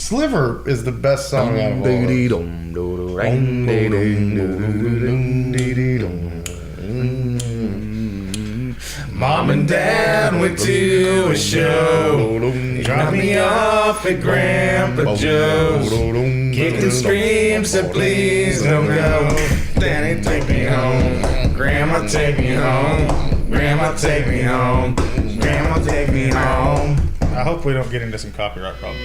Sliver is the best song out of all. Mom and Dad went to a show. Dropped me off at Grandpa Joe's. Kicked and screamed, said please don't go. Daddy, take me home. Grandma, take me home. Grandma, take me home. Grandma, take me home. I hope we don't get into some copyright problems.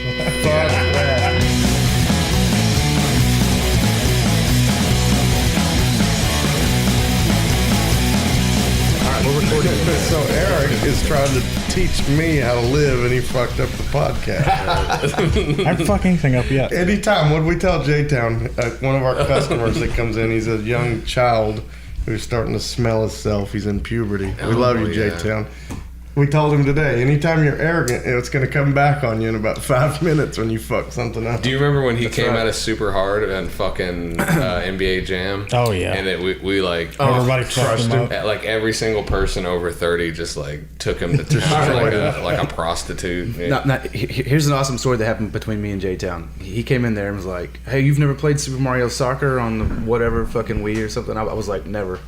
So Eric is trying to teach me how to live, and he fucked up the podcast. I haven't fucked anything up yet. Anytime, what we tell J-Town, one of our customers that comes in, he's a young child who's starting to smell himself. He's in puberty. We love you, J-Town. We told him today, anytime you're arrogant, it's going to come back on you in about 5 minutes when you fuck something up. Do you remember when he came at us super hard and fucking NBA Jam? Oh, yeah. And we like... everybody trusted him. Like every single person over 30 just like took him to like a prostitute. Yeah. Here's an awesome story that happened between me and J-Town. He came in there and was like, hey, you've never played Super Mario Soccer on the whatever fucking Wii or something? I was like, never.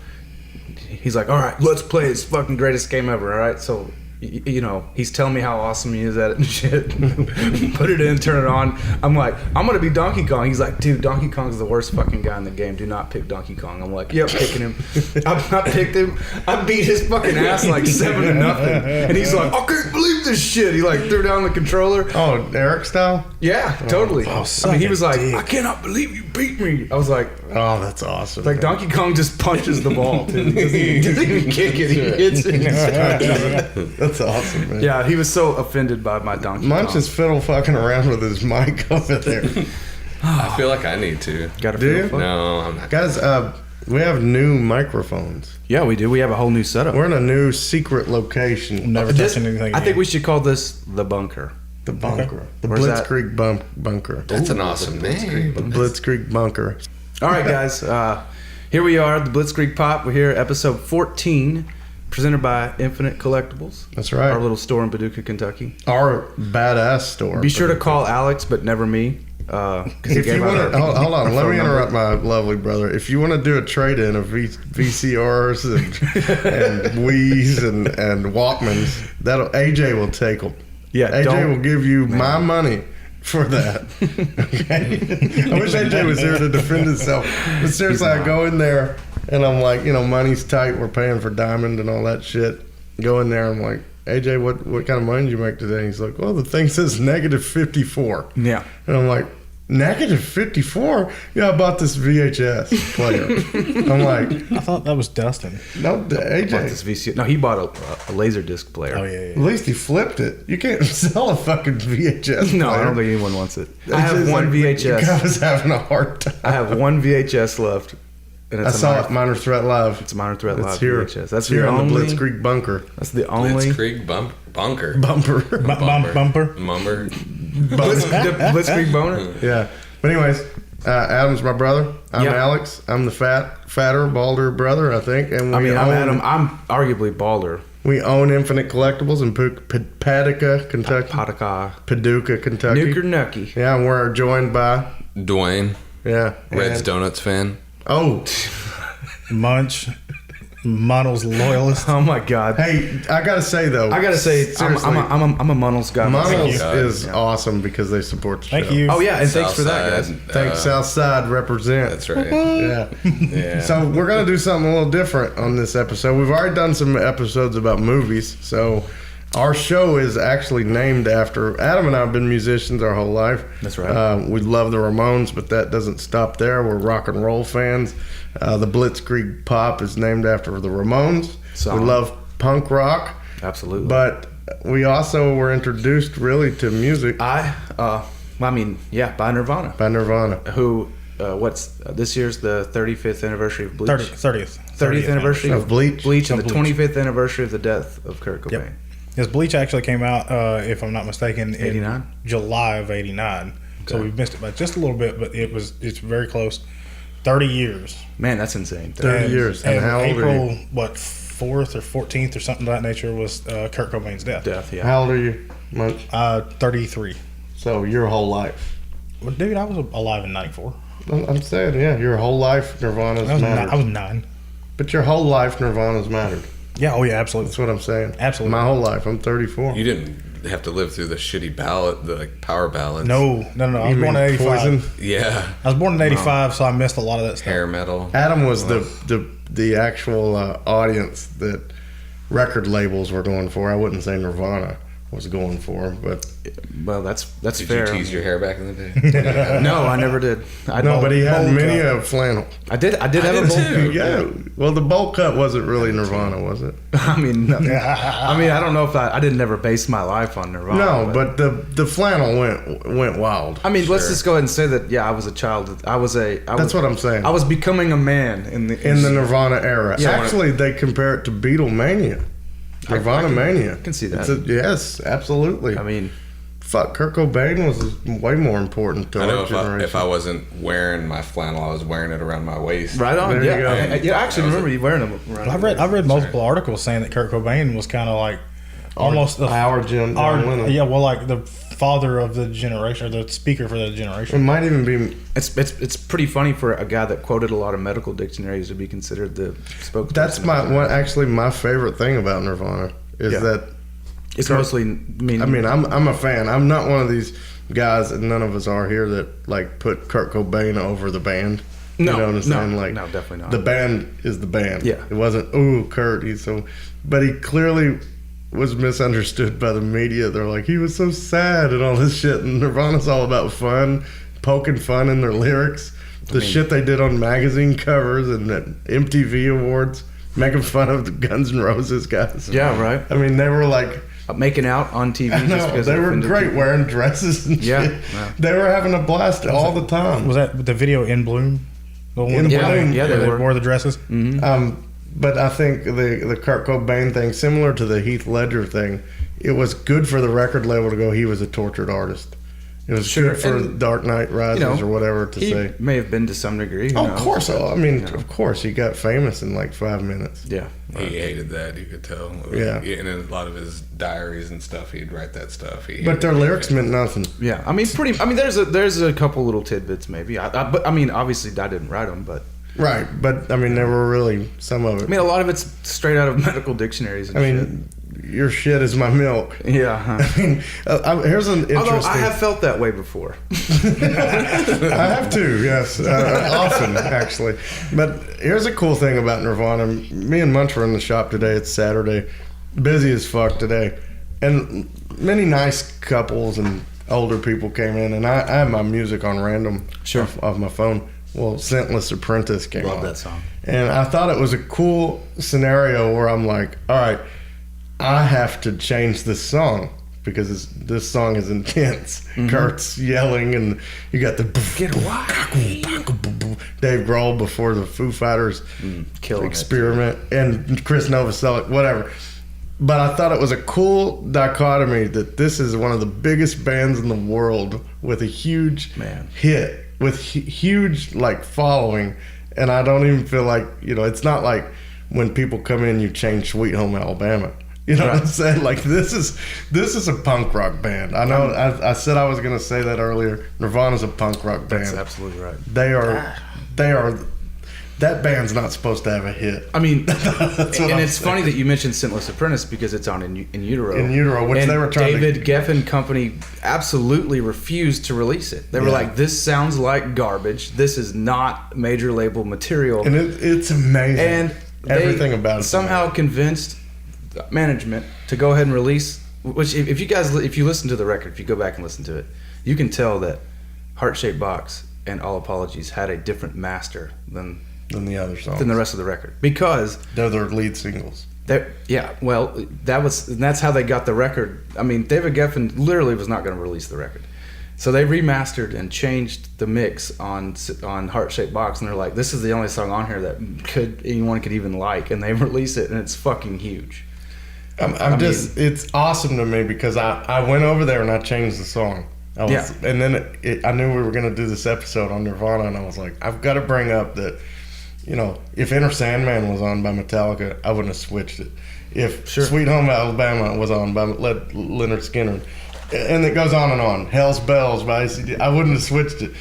He's like, all right, let's play. It's fucking greatest game ever, all right? So, you know, he's telling me how awesome he is at it and shit. Put it in, turn it on. I'm like, I'm going to be Donkey Kong. He's like, dude, Donkey Kong's the worst fucking guy in the game. Do not pick Donkey Kong. I'm like, yep, picking him. I picked him. I beat his fucking ass like 7-0. And he's like, I can't believe this shit. He like threw down the controller. Oh, Eric style? Yeah, totally. Oh, I mean, he was like, dick. I cannot believe you beat me. I was like, oh, that's awesome. like Donkey Kong just punches the ball. He doesn't even kick it. He hits it. That's awesome, man. Yeah, he was so offended by my Donkey Munch Kong. is fiddle fucking around with his mic over there. I feel like I need to. Got a Do you? feel for it? No, I'm not. Guys, we have new microphones. Yeah, we do. We have a whole new setup. We're in a new secret location. Never touching anything. I think we should call this the bunker. The bunker. The Where's that? Blitzkrieg bunker. That's an awesome name. The Blitzkrieg bunker. All right, guys. Here we are, the Blitzkrieg Pop. We're here, episode 14, presented by Infinite Collectibles. That's right. Our little store in Paducah, Kentucky. Our badass store. Be sure to call Alex, but never me. If you want to, hold on, let me interrupt my lovely brother. If you want to do a trade-in of VCRs and Wii's and Walkmans, AJ will take them. Yeah, AJ will give you my money for that. Okay, I wish AJ was here to defend himself. But seriously, I go in there and I'm like, you know, money's tight. We're paying for diamond and all that shit. Go in there. I'm like, AJ, what kind of money did you make today? He's like, well, the thing says negative 54. Yeah. And I'm like, negative 54? Yeah, I bought this VHS player. I'm like, I thought that was Dustin. no, Bought AJ. this VCR. No, he bought a laser disc player. Oh, yeah. At least he flipped it. You can't sell a fucking VHS No, player. I don't think anyone wants it. It's I have just one like, the VHS. guy was having a hard time. I have one VHS left. And I saw it, Minor Threat Live. It's a Minor Threat It's Live here. VHS. That's It's here the on only. the Blitzkrieg bunker. That's the only. Blitzkrieg bunker. Bumper. Bumper. Mumber. Blitzkrieg boner. Yeah. But anyways, Adam's my brother. I'm Yeah. Alex. I'm the fatter, balder brother, I think. And I'm Adam. I'm arguably balder. We own Infinite Collectibles in Paducah, Kentucky. Paducah, Kentucky. Nuker Nucky. Yeah, and we're joined by Duane. Yeah. Reds and- Donuts fan. Oh, Munch. Munnels loyalist. Oh my God. hey, I gotta say though. I gotta say, seriously, I'm a Munnels guy. Munnels God. is awesome because they support the show. Thank you. Oh yeah, and thanks for that, guys. Southside, Thanks, Southside represent. That's right. Yeah. Yeah. So we're gonna do something a little different on this episode. We've already done some episodes about movies, so our show is actually named after Adam and I have been musicians our whole life. That's right. We love the Ramones, but that doesn't stop there. We're rock and roll fans. The Blitzkrieg Pop is named after the Ramones. Song. We love punk rock, Absolutely. but we also were introduced really to music by Nirvana. by Nirvana. Who? What's this year's the 35th anniversary of Bleach? 30th anniversary Of Bleach. Bleach, and the Bleach. 25th anniversary of the death of Kurt Cobain. Yep. Because Bleach actually came out, if I'm not mistaken, in 89? July of 89. So Okay. we missed it by just a little bit, but it's very close. 30 years. Man, that's insane. 30 years. And how old are April, you? 4th or 14th or something of that nature was Kurt Cobain's death. Death, yeah. How old are you, Munch? 33. So your whole life. Well, dude, I was alive in '94. I'm saying, yeah, your whole life Nirvana's mattered. I was 9. But your whole life Nirvana's mattered. Yeah, oh yeah, absolutely. That's what I'm saying. Absolutely. My whole life. I'm 34. You didn't have to live through the shitty ballad, the like power ballads. No. I was born in '85. Poison? Yeah. I was born in '85, so I missed a lot of that stuff. Hair metal. Adam was the actual audience that record labels were going for. I wouldn't say Nirvana was going for, but Well, that's Did fair. you tease your hair back in the day? No, I never did. no, but he had many a flannel. I did have a bowl cut. Yeah, well, the bowl cut wasn't really Nirvana, was it? I mean, no. I don't know if I didn't ever base my life on Nirvana. No, but the flannel went wild. I mean, let's just go ahead and say that. Yeah, I was a child. That's what I'm saying. I was becoming a man in the Nirvana era. Yeah. Actually, they compare it to Beatlemania. Nirvana Mania. I can see that. Yes, absolutely. I mean, fuck, Kurt Cobain was way more important to I know our generation. if I wasn't wearing my flannel, I was wearing it around my waist. right on. There you go. I actually remember you wearing them. Around I read multiple articles saying that Kurt Cobain was kind of like almost our John Lennon. yeah, well, like the father of the generation, or the speaker for the It generation. might even be. It's pretty funny for a guy that quoted a lot of medical dictionaries to be considered the spokesperson. That's my favorite thing about Nirvana is that It's mostly mean. I mean, I'm a fan. I'm not one of these guys, and none of us are here, that like put Kurt Cobain over the band. No, you know what I'm saying? no, Like, no, definitely not. The band is the band. Yeah. It wasn't, ooh, Kurt, he's so. But he clearly was misunderstood by the media. They're like, he was so sad and all this shit. And Nirvana's all about fun, poking fun in their lyrics. The shit they did on magazine covers and at MTV Awards, making fun of the Guns N' Roses guys. Yeah, right. I mean, they were like. Making out on TV just No, because they it were offended great people. wearing dresses and Yeah, shit. yeah. They were having a blast all the time. Was that the video In Bloom? The one In that Bloom. Yeah, they they were. wore the dresses. But I think the Kurt Cobain thing, similar to the Heath Ledger thing, it was good for the record label to go, he was a tortured artist. It was Sure, good for and, Dark Knight Rises or whatever to he say. may have been to some degree. Who Oh, knows? of course. I mean, You know. of course, he got famous in like 5 minutes. Yeah. He hated that, you could tell. Yeah. And in a lot of his diaries and stuff, he'd write that stuff. But their lyrics meant nothing. Yeah. I mean, there's a couple little tidbits maybe. But I mean, obviously, I didn't write them, but Right, but I mean, there were really some of it. I mean, a lot of it's straight out of medical dictionaries. And I mean, your shit is my milk. shit. Yeah. Huh. I mean, here's an interesting. Although I have felt that way before. I have too, yes. Often, actually. But here's a cool thing about Nirvana. Me and Munch were in the shop today. It's Saturday. Busy as fuck today. And many nice couples and older people came in. And I have my music on random off my phone. Well, Scentless Apprentice came on. Love that song. And I thought it was a cool scenario where I'm like, all right, I have to change this song because this song is intense. Mm-hmm. Kurt's yelling, and you got the Get away. Dave Grohl before the Foo Fighters Killing experiment, and Chris Novoselic, whatever. But I thought it was a cool dichotomy that this is one of the biggest bands in the world with a huge hit, with huge like following, and I don't even feel like, you know, it's not like when people come in, you change Sweet Home Alabama. You know what I'm saying? Like this is a punk rock band. I know I said I was going to say that earlier. Nirvana's a punk rock band. That's absolutely right. They are. That band's not supposed to have a hit. I mean, That's what and I'm it's saying. funny that you mentioned Scentless Apprentice because it's on In Utero. In Utero, which and they were trying David Geffen Company absolutely refused to release it. They were like, this sounds like garbage. This is not major label material. And it's amazing. And everything about it somehow convinced management to go ahead and release. Which, if you listen to the record, if you go back and listen to it, you can tell that Heart Shaped Box and All Apologies had a different master than the other songs, than the rest of the record, because they're their lead singles. That's how they got the record. I mean, David Geffen literally was not going to release the record, so they remastered and changed the mix on Heart Shaped Box, and they're like, this is the only song on here that anyone could even like, and they release it, and it's fucking huge. It's awesome to me because I went over there and I changed the song. And then I knew we were going to do this episode on Nirvana, and I was like, I've got to bring up that, you know, if Enter Sandman was on by Metallica, I wouldn't have switched it. If Sweet Home Alabama was on by Leonard Skinner, and it goes on and on. Hell's Bells by AC/DC. I wouldn't have switched it.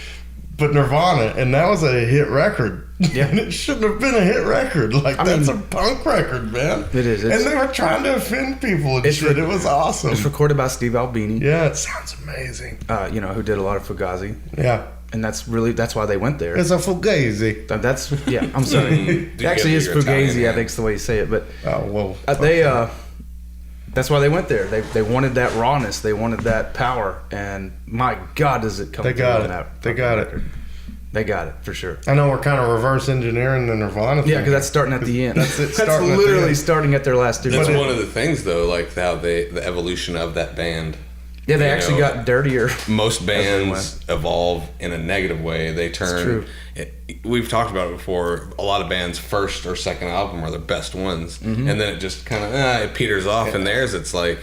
But Nirvana, and that was a hit record. Yeah. And it shouldn't have been a hit record. Like, that's a punk record, man. It is. And they were trying to offend people and shit. It was awesome. It's recorded by Steve Albini. Yeah, it sounds amazing. Who did a lot of Fugazi. Yeah. And that's why they went there. It's a Fugazi. I'm sorry. It actually is Fugazi, I think is the way you say it. But that's why they went there. They wanted that rawness. They wanted that power. And my God, does it come through in that. They got it. They got it, for sure. I know we're kind of reverse engineering the Nirvana thing. Yeah, because that's starting at the end. That's it. That's literally starting at their last That's one of the things, though, like how the evolution of that band. Yeah, they actually got dirtier. Most bands evolve in a negative way. They turn. We've talked about it before. A lot of bands' first or second album are their best ones, and then it just kind of it peters off. And theirs, it's like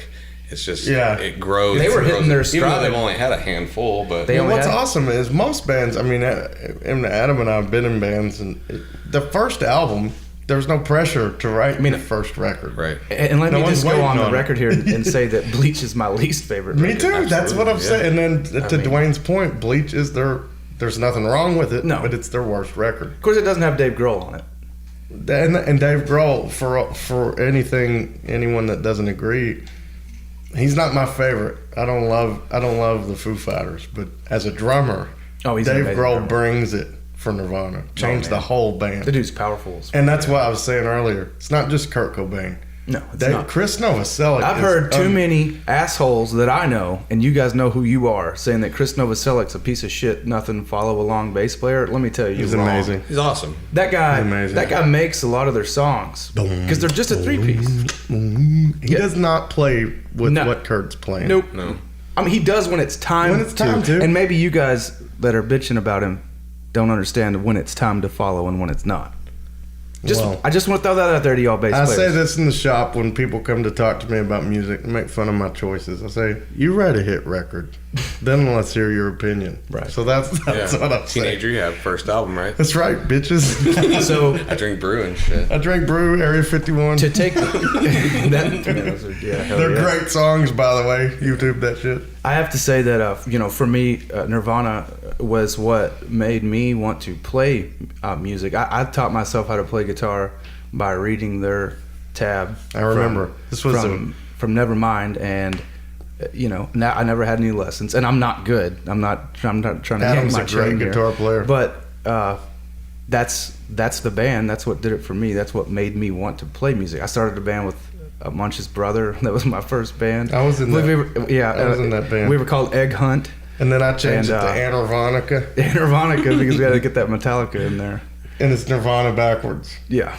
it's just it grows. They were hitting their stride. Even though they've only had a handful, but what's awesome is most bands. I mean, Adam and I have been in bands, and the first album. There's no pressure to write the first record. Right. And let me just go on the record here and say that Bleach is my least favorite record. Me too. Absolutely. That's what I'm saying. And then Duane's point, Bleach is there's nothing wrong with it, but it's their worst record. Of course, it doesn't have Dave Grohl on it. And Dave Grohl, for anyone that doesn't agree, he's not my favorite. I don't love the Foo Fighters, but as a drummer, Dave Grohl brings it. For Nirvana, changed the whole band. The dude's powerful. And that's what I was saying earlier. It's not just Kurt Cobain. No, it's not. Chris Novoselic. I've heard too many assholes that I know, and you guys know who you are, saying that Chris Novoselic's a piece of shit, nothing follow along bass player. Let me tell you, he's amazing. He's awesome. That guy makes a lot of their songs because they're just a 3-piece. He does not play with what Kurt's playing. Nope. No. I mean, he does when it's time. to. And maybe you guys that are bitching about him don't understand when it's time to follow and when it's not. I just want to throw that out there to y'all bass players. I say this in the shop when people come to talk to me about music and make fun of my choices. I say, you write a hit record, then let's hear your opinion. Right. So that's what I'm saying. Teenager, you have first album, right? That's right, bitches. So I drink brew and shit. I drink brew, Area 51. To take they're great songs, by the way. YouTube that shit. I have to say that for me, Nirvana was what made me want to play music. I taught myself how to play guitar by reading their tab. I remember this was from Nevermind, and now I never had any lessons, and I'm not good. I'm not trying to Adam's a great guitar player, but that's the band. That's what did it for me. That's what made me want to play music. I started a band with Munch's brother. That was my first band. I was in that. I was in that band. We were called Egg Hunt. And then I changed it to Nirvana. Nirvana, because we had to get that Metallica in there. And it's Nirvana backwards. Yeah.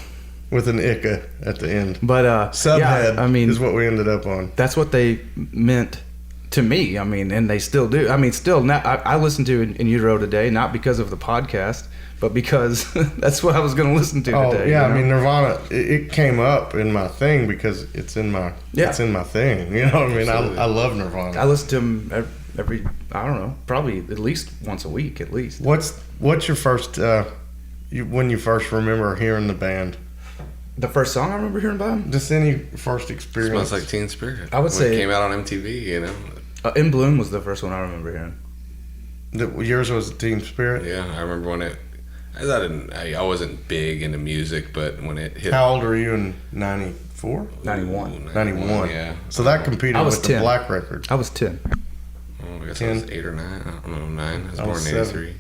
With an Ika at the end. But Subhead is what we ended up on. That's what they meant to me. I mean, and they still do. I mean, still now I listen to In Utero today, not because of the podcast, but because that's what I was going to listen to today. Yeah, I mean, Nirvana, it came up in my thing because it's in my thing. You know what I mean? I love Nirvana. I listen to them every I don't know, probably at least once a week at least. What's your first when you first remember hearing the band? The first song I remember hearing by them? Just any first experience. Smells Like Teen Spirit. I would say it came out on MTV. In Bloom was the first one I remember hearing. Yours was Teen Spirit. Yeah, I remember when I wasn't big into music, but when it hit. How old were you in 94? 91. 91. Yeah. So that competed with 10. the Black Record. I was 10. I guess 10. I was 8 or 9. I don't know, 9. I was born in 7. 83.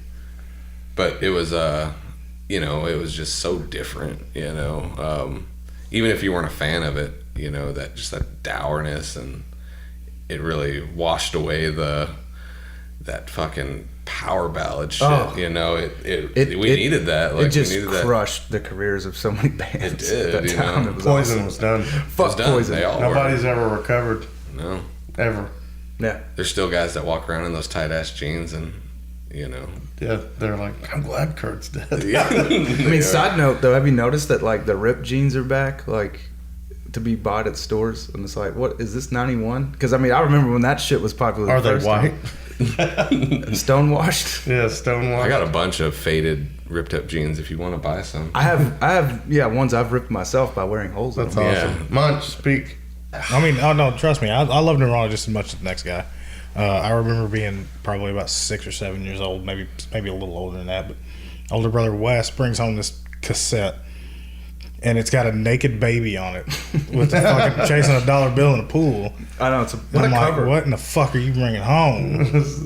But it was, it was just so different, even if you weren't a fan of it, that dourness, and it really washed away that fucking power ballad shit. Oh. We needed that. Like, it just crushed the careers of so many bands. It did. At that time. It was Poison awesome. was done. Fuck Poison. Nobody's ever recovered. No. Ever. Yeah. There's still guys that walk around in those tight ass jeans and, Yeah, they're like, I'm glad Kurt's dead. Yeah. I mean, side note though, have you noticed that like the ripped jeans are back, like to be bought at stores? And it's like, what is this 91? Because I mean, I remember when that shit was popular. Are they white? Stonewashed? Yeah, stonewashed. I got a bunch of faded, ripped up jeans if you want to buy some. I have ones I've ripped myself by wearing holes in them. That's awesome. Yeah. Munch, speak. I mean, no, trust me. I love Nirvana just as much as the next guy. I remember being probably about 6 or 7 years old, maybe a little older than that. But older brother Wes brings home this cassette, and it's got a naked baby on it with the fucking chasing a dollar bill in a pool. I know, What I'm like, what in the fuck are you bringing home?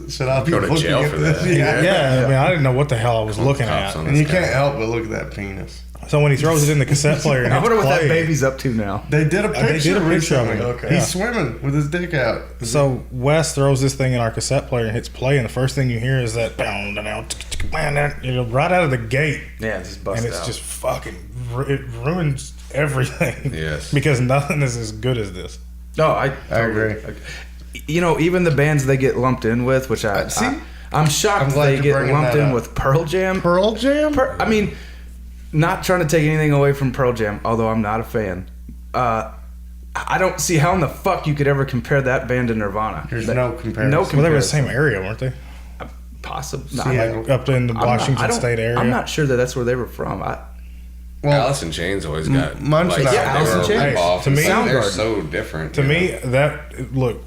Should I be Go to looking jail at for this? that. Yeah, I mean, I didn't know what the hell I was looking Cops at. on And this you can't guy. help but look at that penis. So when he throws it in the cassette player and I hits wonder what play, that baby's up to now. They did a picture of recently. him. Okay. He's swimming with his dick out. So Wes throws this thing in our cassette player and hits play, and the first thing you hear is that right out of the gate, Yeah, it's just and busted it's out. just fucking it ruins everything. Yes. Because nothing is as good as this. No, I agree. You know, even the bands they get lumped in with, which I'm I'm shocked glad they you're get bringing lumped that in up. with Pearl Jam. Pearl Jam? I mean, not trying to take anything away from Pearl Jam, although I'm not a fan. I don't see how in the fuck you could ever compare that band to Nirvana. There's no comparison. No Well, they were the comparison. same area, weren't they? Possibly. Like up in the Washington State area. I'm not sure that that's where they were from. Well, Alice in Chains always got Munch and I- they Yeah, Alice in were a Chains. rip-off To and me- stuff. they're Soundgarden. so different. To you me, know? that look,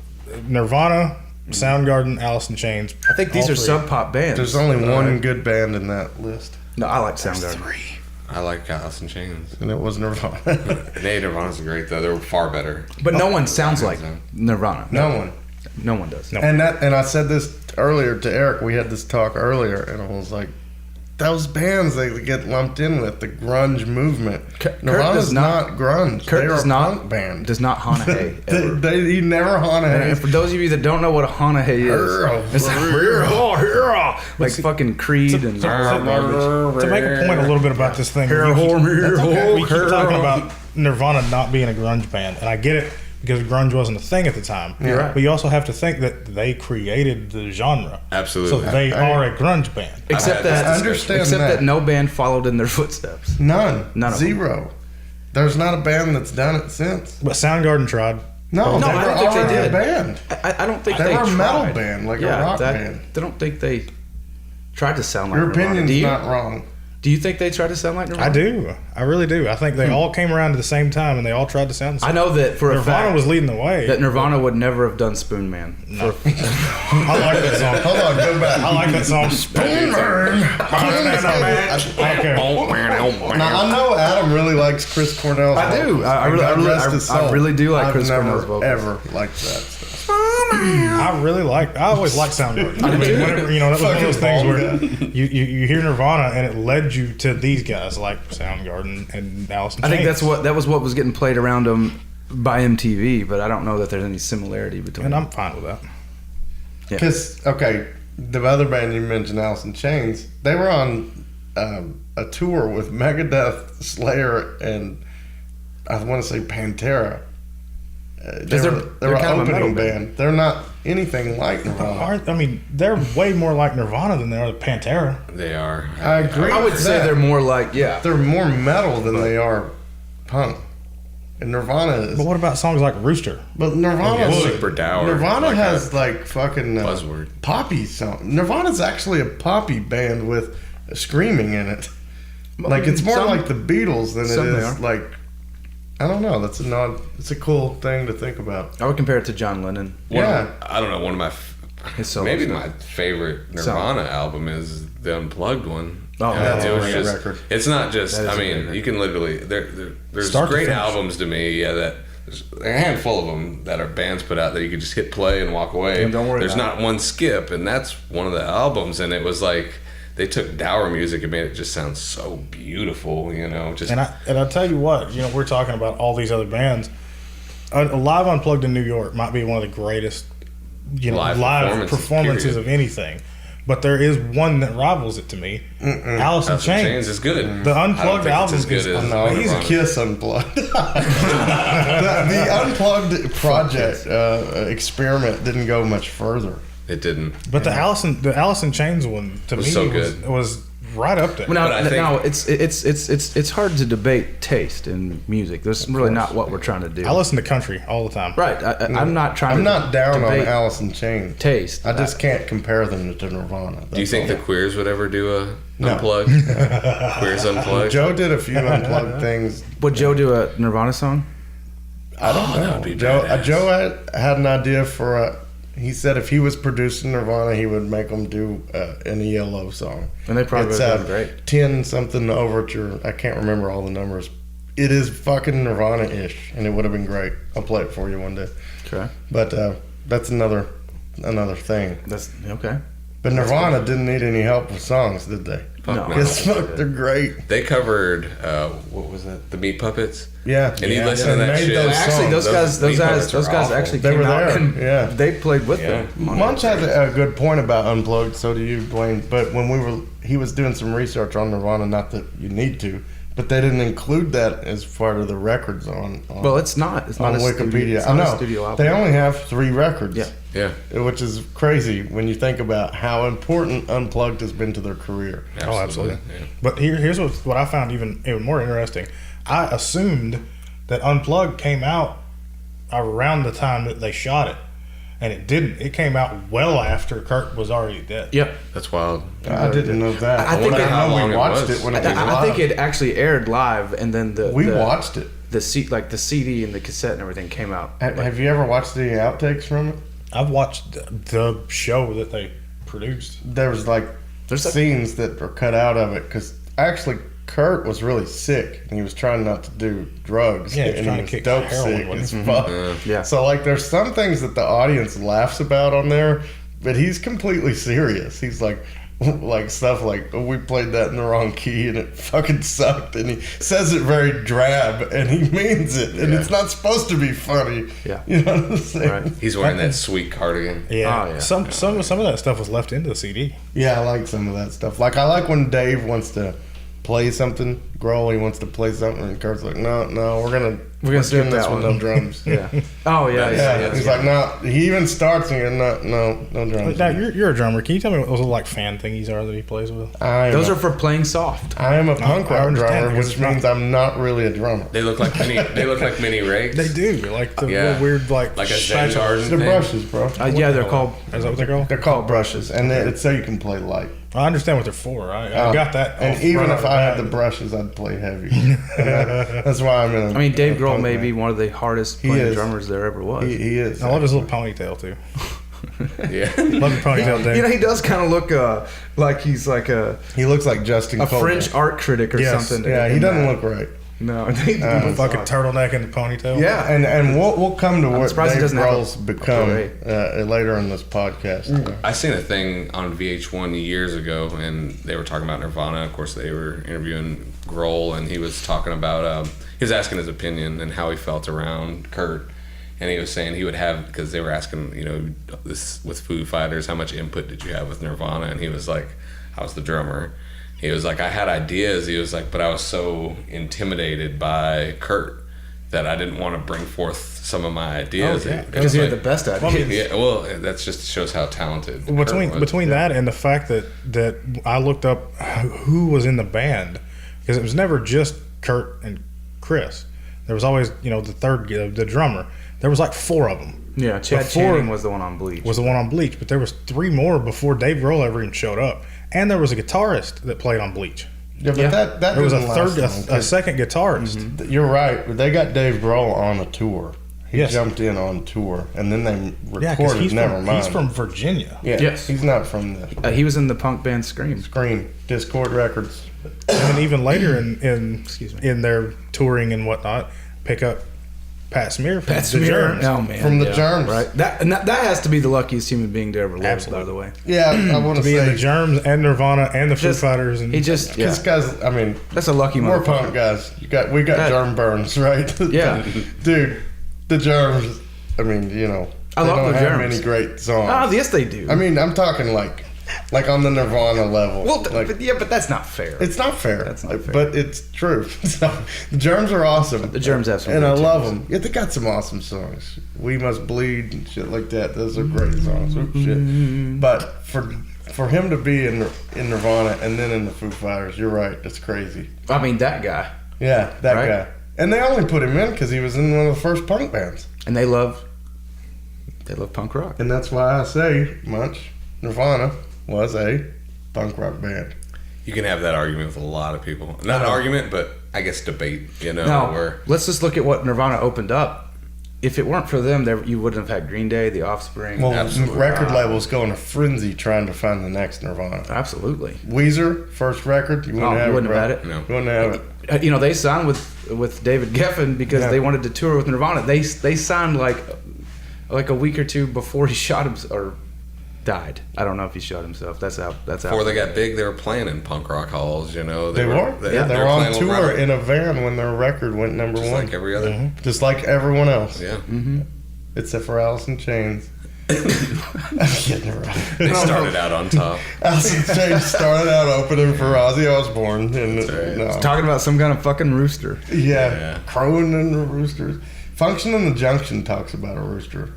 Nirvana, Soundgarden, Alice in Chains. I think these all are three. sub pop bands. there's only one good band in that list, No, I like Soundgarden. I like Alice in Chains. and it was Nirvana. Nirvana's great though. They're far better. But no one sounds like so. Nirvana. No one. No one does. No. And I said this earlier to Eric. We had this talk earlier, and I was like, those bands they get lumped in with the grunge movement. Kurt Nirvana's does not- grunge. Kurt They're does a not punk band. Does not Hanahay ever. He never Hanahay. And for those of you that don't know what a Hanahay is, it's like fucking Creed and To make a point a little bit about this thing, we keep talking about Nirvana not being a grunge band, and I get it because grunge wasn't a thing at the time. You're right. But you also have to think that they created the genre. Absolutely. So they are a grunge band. Except that, I understand except that. that no band followed in their footsteps. None. None of them. Zero. There's not a band that's done it since. But Soundgarden tried. No, No, they I were don't think they already did. a band. I don't think They they were a tried. metal band, like a rock band. I don't think they tried to sound like Your Nirvana. opinion's Do you? not wrong. Do you think they tried to sound like Nirvana? I do. I really do. I think they all came around at the same time, and they all tried to sound the same. I know that for a Nirvana fact was leading the way. that Nirvana would never have done Spoon Man. I like that song. Hold on, go back. I like that song. Now I know Adam really likes Chris Cornell's. I do. vocals. I really- God I really- rest his I soul. really do like I've Chris never, Cornell's vocals. Ever liked that stuff. I always liked Soundgarden. I mean, whenever, that was one of those things where you hear Nirvana and it led you to these guys like Soundgarden and Alice in I think Chains. that was what was getting played around them by MTV, but I don't know that there's any similarity between And them. I'm fine with that. Because the other band you mentioned, Alice in Chains, they were on a tour with Megadeth, Slayer, and I want to say Pantera. They they're were kind of a metal opening band. They're not anything like Nirvana. I mean, they're way more like Nirvana than they are Pantera. They are. I agree. I would with say that. they're more like They're more metal than they are punk. And Nirvana is. But what about songs like Rooster? But Nirvana, Super dour. Nirvana like has a like fucking buzzword. poppy song. Nirvana's actually a poppy band with screaming in it. Like it's more Some- like the Beatles than some it they is are. like. I don't know. It's a cool thing to think about. I would compare it to John Lennon. I don't know. One of my His solo maybe stuff. my favorite Nirvana album is the Unplugged one. Oh, that's it a was great just. record. It's not just. That is I a great mean, record. you can literally. There's Start to great finish. albums to me. Yeah, that there's a handful of them that are bands put out that you could just hit play and walk away. And don't worry There's about not one skip, and that's one of the albums. And it was like they took dour music and made it just sound so beautiful. Just And I tell you what, we're talking about all these other bands. A live Unplugged in New York might be one of the greatest, Live live performances period. of anything. But there is one that rivals it to me. Alice in Alice in Chains. Chains is good. The I don't Unplugged think album it's as good is as No, he's a Nirvana. Kiss Unplugged. the Unplugged project experiment didn't go much further. It didn't. But the Alice in Chains one to Was me so good. was right up there. Well, now, But I think- now it's hard to debate taste in music. That's really not what we're trying to do. I listen to country all the time. Right. I'm not trying. I'm to not down on debate Alice in Chains. taste. I just can't compare them to Nirvana. Do you think the Queers would ever do a No. Unplugged? Queers Unplugged? Joe did a few Unplugged things. Would Joe do a Nirvana song? I don't know. that would be Joe badass. Joe had an idea for he said if he was producing Nirvana, he would make them do an ELO song. And they probably would have done great. 10 something overture. I can't remember all the numbers. It is fucking Nirvana-ish, and it would have been great. I'll play it for you one day. Okay. But that's another thing. That's okay. But Nirvana didn't need any help with songs, did they? No. Guess what? They're great. They covered what was that? The Meat Puppets. Yeah. And you listen to that made shit. those Actually, songs. those Meat guys Puppets are awful. actually They came were out there, and yeah. they played with Yeah. them. Munch has a good point about Unplugged, so do you, Duane. But when he was doing some research on Nirvana, not that you need to, but they didn't include that as part of the records on Well, it's not. It's not on a Wikipedia. Studio, it's I not know. a studio album. They only have 3 records. Yeah. Yeah. Which is crazy when you think about how important Unplugged has been to their career. Oh, absolutely. Yeah. But here's what I found even more interesting. I assumed that Unplugged came out around the time that they shot it, and it didn't. It came out well after Kurt was already dead. Yep. That's wild. I didn't know that. I think wonder how long we it watched was. it when it was I live. think it actually aired live, and then We watched it. the CD and the cassette and everything came out. Have you ever watched any outtakes from it? I've watched the show that they produced. There was like scenes that are cut out of it because actually Kurt was really sick and he was trying not to do drugs. Yeah, he was and trying he to was kick dope heroin, sick wasn't as he? fuck. Yeah. So like, there's some things that the audience laughs about on there, but he's completely serious. He's like stuff like, oh, we played that in the wrong key and it fucking sucked, and he says it very drab and he means it, and it's not supposed to be funny. Yeah. You know what I'm saying? Right. He's wearing that sweet cardigan. Yeah. Oh, yeah. Some of that stuff was left into the CD. Yeah, I like some of that stuff. Like, I like when Dave wants to play something, Grohl, he wants to play something, and Kurt's like, no, we're gonna skip do this that with one. no drums. Yeah. Oh yeah. Yeah, he's like, no. He even starts and no drums. Now you're a drummer. Can you tell me what those like fan thingies are that he plays with? Those are for playing soft. I am a punk I rock understand, drummer, because which it's not- means I'm not really a drummer. They look like mini. They look like mini rigs. They do like the Yeah. real weird like Like a patch- Zen garden They're thing. brushes, bro. Yeah, they're called. Is that what they're called? They're called brushes, and it's so you can play light. I understand what they're for. I got that. And off even right if off I the had the bat. brushes, I'd play heavy. That's why I'm in. I mean, Dave a Grohl punk may band. be one of the hardest He playing is. drummers there ever was. He is. I love his little ponytail too. Yeah. Love the ponytail, Dave. You know, he does kind of look like he's like a He looks like Justin Cobain. French art critic or Yes. something. Yeah, he in doesn't that. look right. No, Fucking turtleneck and the ponytail. Yeah, And we'll come to what surprised he Dave doesn't have a Grohl's become parade. later in this podcast. I seen a thing on VH1 years ago, and they were talking about Nirvana. Of course, they were interviewing Grohl, and he was talking about he was asking his opinion and how he felt around Kurt, and he was saying he would have, because they were asking, this with Foo Fighters, how much input did you have with Nirvana, and he was like, I was the drummer. He was like, I had ideas. He was like, but I was so intimidated by Kurt that I didn't want to bring forth some of my ideas. Oh, yeah. because he had the best ideas. Yeah, well, that just shows how talented Kurt was. Between that and the fact that I looked up who was in the band, because it was never just Kurt and Chris. There was always the third, the drummer. There was like 4 of them. Yeah, Chad Before- Channing was the one on Bleach. Was the one on Bleach, but there was 3 more before Dave Grohl ever even showed up, and there was a guitarist that played on Bleach. Yeah, but Yeah. that There was a didn't last third, long, a 'cause second guitarist. You're right. But they got Dave Grohl on a tour. He Yes. jumped in on tour, and then they Yeah, because recorded Nevermind. he's from Virginia. Yeah, Yes. he's not from the He was in the punk band Scream. Scream, Discord Records. And even later in Excuse me. in their touring and whatnot, pick up Pat Smear from the Germs. Oh man, From the Germs. right? That has to be the luckiest human being to ever live. Absolutely. By the way, Yeah, I want To to be in the say Germs and Nirvana and the Foo Just- Fighters. And he just this guy's. I mean, that's a lucky we're motherfucker. punk guys. We got Yeah. germ burns, right? Yeah. dude, the Germs. I mean, I they love don't the have Germs. many great songs. Oh, yes, they do. I mean, I'm talking like on the Nirvana level. well, like, but that's not fair. it's not fair. That's not fair. But it's true. So, the Germs are awesome. The Germs have some and great I love tunes. them. Yeah, they got some awesome songs. We Must Bleed and shit like that. Those are great songs. Oh, shit. But for him to be in Nirvana and then in the Foo Fighters, you're right. That's crazy. I mean, that guy, Yeah, that Right? guy. And they only put him in because he was in one of the first punk bands. and they love punk rock. And that's why I say Munch, Nirvana was a punk rock band. You can have that argument with a lot of people. Not an argument, but I guess debate. Now, Where let's just look at what Nirvana opened up if it weren't for them, you wouldn't have had Green Day, The Offspring. Well, Absolutely. record labels go in a frenzy trying to find the next Nirvana. Absolutely. Weezer, first record, you wouldn't have wouldn't it. have had it. No. You wouldn't have it. You know, they signed with David Geffen because Yeah. they wanted to tour with Nirvana. They signed like a week or two before he shot him or died. I don't know if he shot himself. That's out. Before they got big, they were playing in punk rock halls. You know, They were? They They were were on playing with tour Robert, in a van when their record went number just one. like every other. Just like everyone else. Yeah, Except for Alice in Chains. I'm kidding around. they started out on top. Alice in Chains started out opening for Ozzy Osbourne. And, right. no. talking about some kind of fucking rooster. Yeah, crowing in the roosters. Function in the Junction talks about a rooster.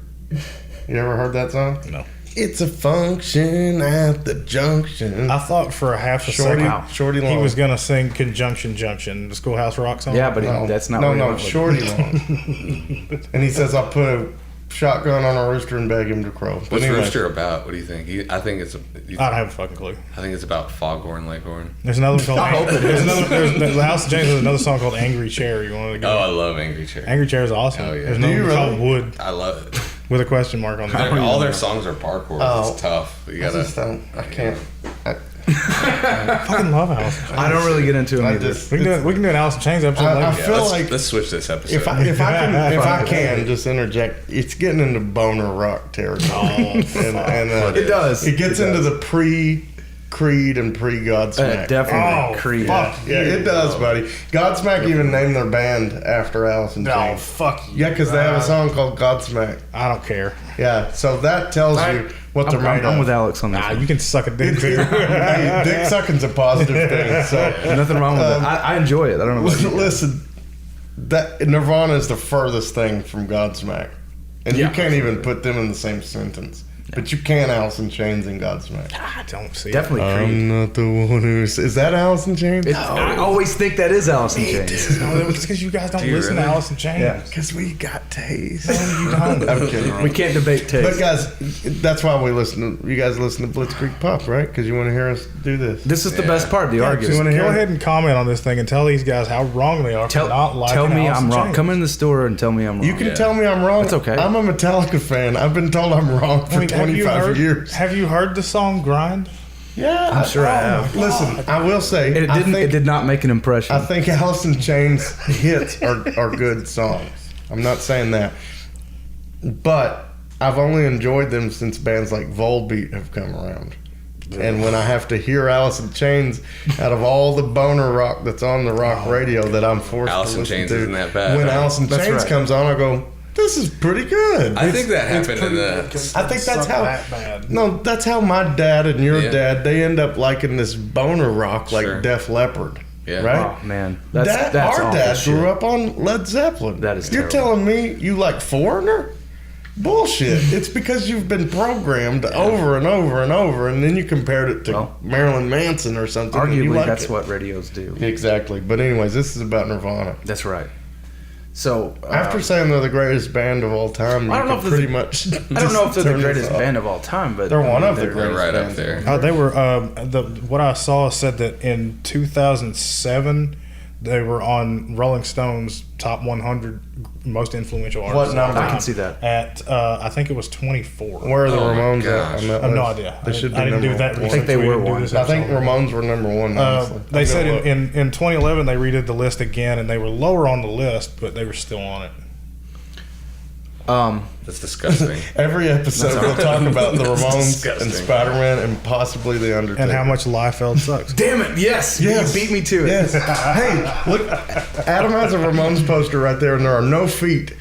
You ever heard that song? No. It's a function at the junction. I thought for a half a Shorty, second Shorty Long. he was gonna sing "Conjunction Junction," the Schoolhouse Rock song. Yeah, but No, that's not no, what he no, went with. Shorty Long. And he says, "I'll put a shotgun on a rooster and beg him to crow." But What's anyway, Rooster about? What do you think? I think it's. I don't have a fucking clue. I think it's about Foghorn Leghorn. There's another one called. I hope it There's is. another. There's Alice in Chains has another song called "Angry Chair." You want to Oh, I go? love Angry Chair. Angry Chair is awesome. Oh, yeah. There's Do another you one called really? "Wood" I love it. with a question mark on the All their songs are parkour. Oh. It's tough. You I gotta. just don't. I can't. I fucking love Alice in Chains. I don't really get into him I either. just. We can do an Alice in Chains episode I later. feel let's, like let's switch this episode. if I can just interject, it's getting into boner rock territory. And It does. It gets into the pre-Creed and pre-Godsmack. Definitely Oh, Creed. fuck. Yeah, it does, buddy. Godsmack even named their band after Alice in Oh, Chains. fuck you. Yeah, because they have a song called Godsmack. I don't care. Yeah, so that tells you what they're made I'm of. with Alex on this. Nah, one. you can suck a dick too. Hey, dick sucking's a positive thing. So Nothing wrong with it. I enjoy it. I don't know about you. listen, that Nirvana is the furthest thing from Godsmack, and you Yeah, can't even put them in the same sentence. But you can Alice in Chains and Godsmack. I don't see Definitely Creed. I'm not the one who's. Is that Alice in Chains? I always think that is Alice in Chains. it. No, it's because you guys don't you listen really? to Alice in Chains. Yeah, because we got taste. You don't. I'm kidding. We can't debate But taste. guys, that's why we listen. You guys listen to Blitzkrieg Pop, right? Because you want to hear us do this. This is the best part, the Yeah, argument. you wanna hear Go it? ahead and comment on this thing and tell these guys how wrong they are for not liking tell me Alice I'm in wrong. Chains. Come in the store and tell me I'm wrong. You can Yeah. tell me I'm wrong. It's okay. I'm a Metallica fan. I've been told I'm wrong for I mean, have you 25 heard- years. Have you heard the song "Grind"? Yeah, I'm sure I have. Listen, I will say, And it did not make an impression. I think Alice in Chains hits are good songs. I'm not saying that, but I've only enjoyed them since bands like Volbeat have come around. And when I have to hear Alice in Chains, out of all the boner rock that's on the rock radio that I'm forced Alice to in listen Chains to, isn't that bad, when huh? Alice in That's Chains right. comes on, I go, "This is pretty good." I think that happened in the. I think that's how. that bad. No, that's how my dad and your Yeah. dad, they end up liking this boner rock like Sure. Def Leppard. Yeah. Right? Oh man, that's Our awful dad shit. grew up on Led Zeppelin. That is You're terrible. telling me you like Foreigner? Bullshit. It's because you've been programmed over and over and over, and then you compared it to Well, Marilyn Manson or something. and you Arguably, like that's it. what radios do. Exactly. But anyways, this is about Nirvana. That's right. So After saying they're the greatest band of all time, you I don't know can if pretty they're much. I don't know if they're the greatest band of all time, but They're one of the they're- greatest. right up bands. there. They were what I saw said that in 2007 they were on Rolling Stone's top 100 most influential artists. What number? I can see that. At I think it was 24. Where are the Oh my Ramones gosh. at on that I have no list? idea. They should be I didn't do number that one. research. I think they We were didn't do one. this I think episode. Ramones were number one. Honestly. They I'm said gonna look. in 2011 they redid the list again and they were lower on the list, but they were still on it. That's disgusting. Every episode we'll talk about the That's Ramones disgusting. and Spider-Man and possibly the Undertaker. And how much Liefeld sucks. Damn it! Yes, Yes. you beat me to it. Yes. Hey, look, Adam has a Ramones poster right there, and there are no feet.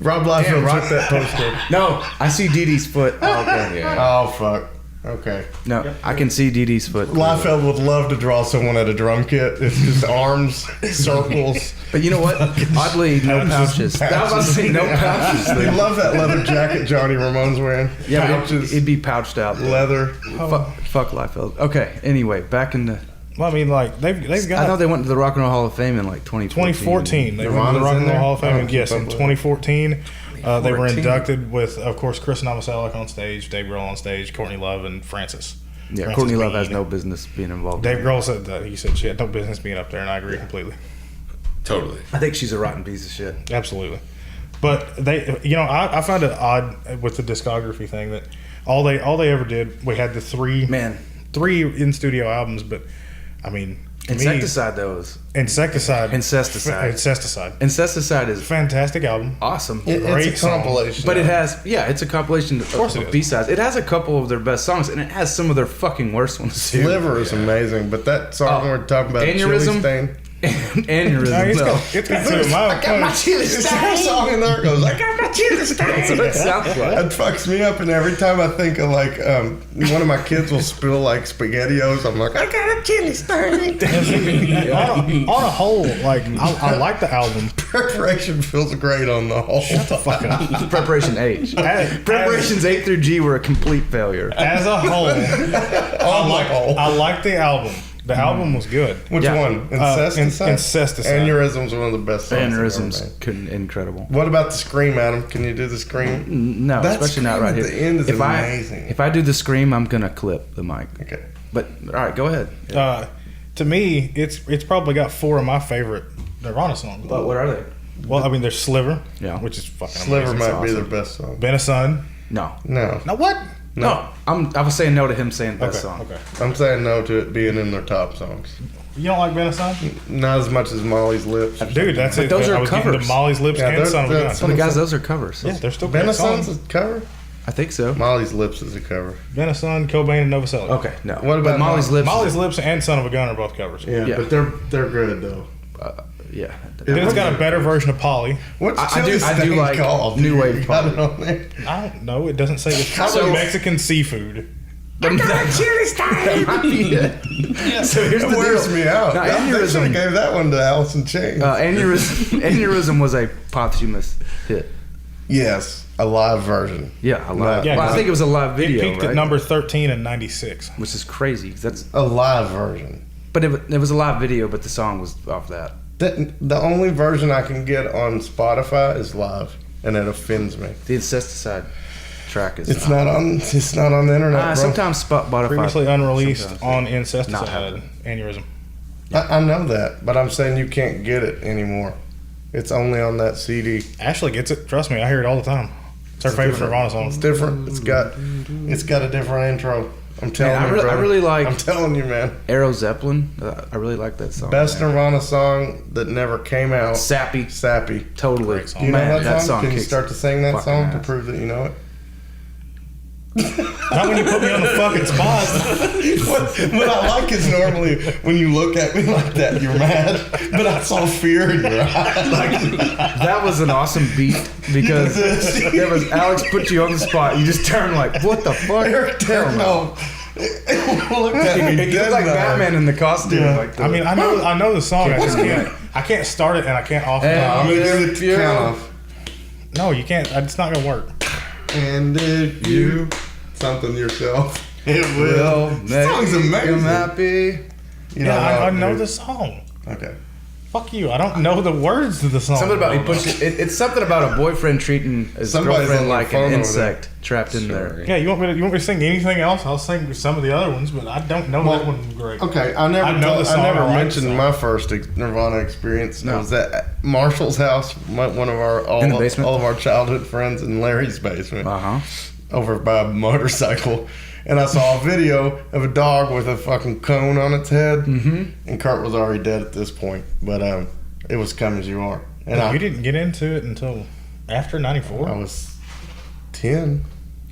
Rob Liefeld Rob- took that poster. No, I see Dee Dee's foot. Oh, okay. Yeah. Oh fuck. Okay. No, I can see Dee Dee's foot. Liefeld would love to draw someone at a drum kit. It's just arms, circles. But you know what? Oddly, no pouches. I was about to say no pouches. They love that leather jacket Johnny Ramone's wearing. Yeah, but Pouches, it'd be pouched out. leather. Fuck Liefeld. Okay. Anyway, back in the. Well, I mean, like they've I got know they went to the Rock and Roll Hall of Fame in like 2014. 2014. They went to Nirvana's the Rock in and Roll there? Hall of Fame. I And don't yes, keep in up with it. 2014, they were 2014. inducted with, of course, Chris Novoselic on stage, Dave Grohl on stage, Courtney Love, and Francis. Yeah, Francis Courtney Love has Bean. no business being involved. Dave Grohl said that. He said she had no business being up there, and I agree completely. Totally. I think she's a rotten piece of shit. Absolutely. But they, you know, I find it odd with the discography thing that all they ever did, we had the three in studio albums, but I mean, Insecticide though is Incesticide is a fantastic album. awesome. It's a compilation. But it has, it's a compilation of B-sides. It has a couple of their best songs, and it has some of their fucking worst ones too. Sliver is amazing, but that song we're talking about, Chili Stain. Aneurysm. It's got some of my I got my chili stain. There's a song in there that goes, I got my chili stain. That's what it sounds like. That fucks me up, and every time I think of like one of my kids will spill like SpaghettiOs, I'm like, I got a chili stain. On a whole, like I like the album. Preparation feels great on the whole. Shut the fuck up. Preparation H. Preparations A through G were a complete failure. As a whole, I like the album. The album was good. Which one? Incesticide? Incesticide. Aneurysm's one of the best songs. Aneurysm's incredible. What about the scream, Adam? Can you do the scream? No, That especially not scream right at here. the end is if amazing. if I do the scream, I'm gonna clip the mic. Okay. But all right, go ahead. To me, it's probably got four of my favorite Nirvana songs. But what are they? Well, I mean, there's Sliver, which is fucking Sliver amazing. might be their best song. Been a Sun. No. No. No, what? No. I was saying no to him saying best song. Okay. I'm saying no to it being in their top songs. You don't like Been a Sun? Not as much as Molly's Lips. Dude, that's But it. those are I was getting covers. to Molly's Lips Yeah, and they're- Son of a they're Gun. some- But guys, those are covers. Yeah, they're still great Benison's songs. a cover? I think so. Molly's Lips is a cover. Been a Sun, Cobain, and Novoselic. Okay, no. What about But Molly's Lips? Molly's Lips and Son of a Gun are both covers. Yeah, but they're good though. Yeah. Then it's got a better version of Polly. What's I Chili do Stain like called? New Wave You got it Polly. on there? I don't know. It doesn't say it's probably Mexican seafood. Chili Stain. So here's the It wears deal. me out. Now, They should Aneurysm. have gave that one to Allison Chain. Aneurysm was a posthumous hit. Yes, a live version. Yeah, a live. Yeah, well, I think it was a live video, It peaked right? at number 13 in 96. Which is crazy. 'Cause that's. A live version. But it was a live video, but the song was off that. The only version I can get on Spotify is live, and it offends me. The Incesticide track is. It's not on the internet, bro. Sometimes Spotify. Previously unreleased sometimes on Not Incesticide. happening. Aneurysm. I know that, but I'm saying you can't get it anymore. It's only on that CD. Ashley gets it. Trust me, I hear it all the time. It's her favorite Nirvana song. It's different. It's got a different intro. I'm telling Man, you, I brother. really like I'm telling you, man. Aero Zeppelin. I really like that song. Best man. Nirvana song that never came out. Sappy. Sappy. Totally. Great song. Do you know Man, that song? Can you kicks start to sing that fucking song to ass. prove that you know it? Not when you put me on the fucking spot. What I like is normally when you look at me like that, you're mad, but I saw fear in your eye. Like, That was an awesome beat because there was Alex put you on the spot. You just turned like, what the fuck? Eric Hell no. looked at me You look dead like now. Batman in the costume. Yeah. Like the, I mean, I know the song. I just can't. I can't start it and I can't off it. I'm gonna do the Yeah. count off. No, you can't. It's not gonna work. And if you something yourself, it will. make This song's amazing. him happy. You Yeah, I know dude. the song. Okay. Fuck you. I don't know the words to the song. Something about he pushes. It's something about a boyfriend treating his Somebody's on girlfriend their like phone an over insect trapped in there. Yeah, you want me to sing anything else? I'll sing some of the other ones, but I don't know that one great. Okay, I never mentioned my first Nirvana experience. No. It was at Marshall's house, one of our In the basement? all of our childhood friends in Larry's basement, over by a motorcycle. And I saw a video of a dog with a fucking cone on its head, and Kurt was already dead at this point. But it was Come As You Are. And You didn't get into it until after '94. I was 10.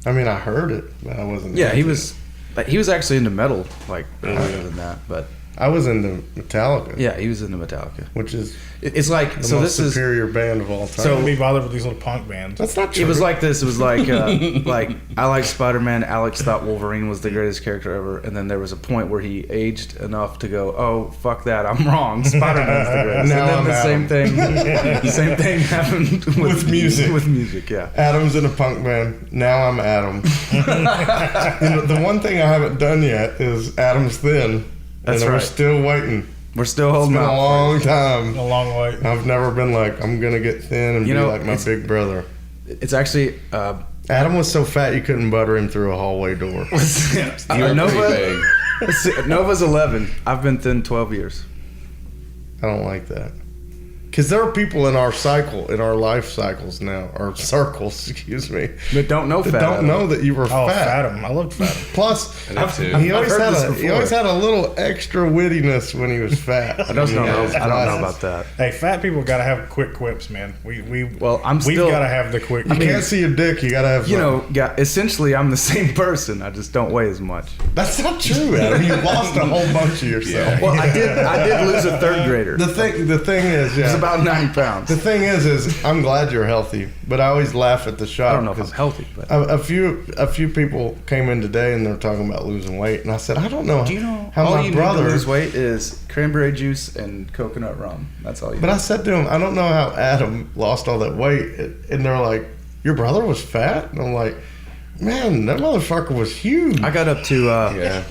I mean, I heard it, but I wasn't. Yeah, he into was. Like, he was actually into metal like earlier than that, but it. I was into Metallica. yeah, he was into Metallica. Which is It's like the so. most This is superior band of all time. Don't be bothered with these little punk bands. That's not true. It was like this. It was like like I like Spider-Man. Alex thought Wolverine was the greatest character ever, and then there was a point where he aged enough to go, "Oh fuck that, I'm wrong. Spider-Man's the greatest." Now and then I'm the same thing happened With music. With music, yeah. Adam's in a punk band. Now I'm Adam. The one thing I haven't done yet is Adam's thin. That's and right. We're still waiting. We're still It's holding been a out. long time. A long way. I've never been like, I'm going to get thin and You be know, like my it's- big brother. It's actually Adam was so fat you couldn't butter him through a hallway door. Nova's 11. I've been thin 12 years. I don't like that. Because there are people in our cycle, in our life cycles now, or circles, excuse me, But don't know that Fat don't Adam. know that you were Oh, fat. Fathom. I loved Fathom. Plus, I did too. he always heard had this he before. always had a little extra wittiness when he was fat. I don't know about that. Hey, fat people got to have quick quips, man. We've We've got to have the quick. You can't see your dick. You gotta have. You something. know, essentially, I'm the same person. I just don't weigh as much. That's not true, Adam. You lost a whole bunch of yourself. Well, I did lose a third grader. The thing is, It's about 90 pounds. The thing is I'm glad you're healthy, but I always laugh at the shop. I don't know if I'm 'cause healthy, but a few people came in today and they're talking about losing weight, and I said I don't know. do you know how all my you brother? need to lose weight is cranberry juice and coconut rum. That's all you But need. I said to him, I don't know how Adam lost all that weight, and they're like, your brother was fat, and I'm like, man, that motherfucker was huge. I got up to Yeah.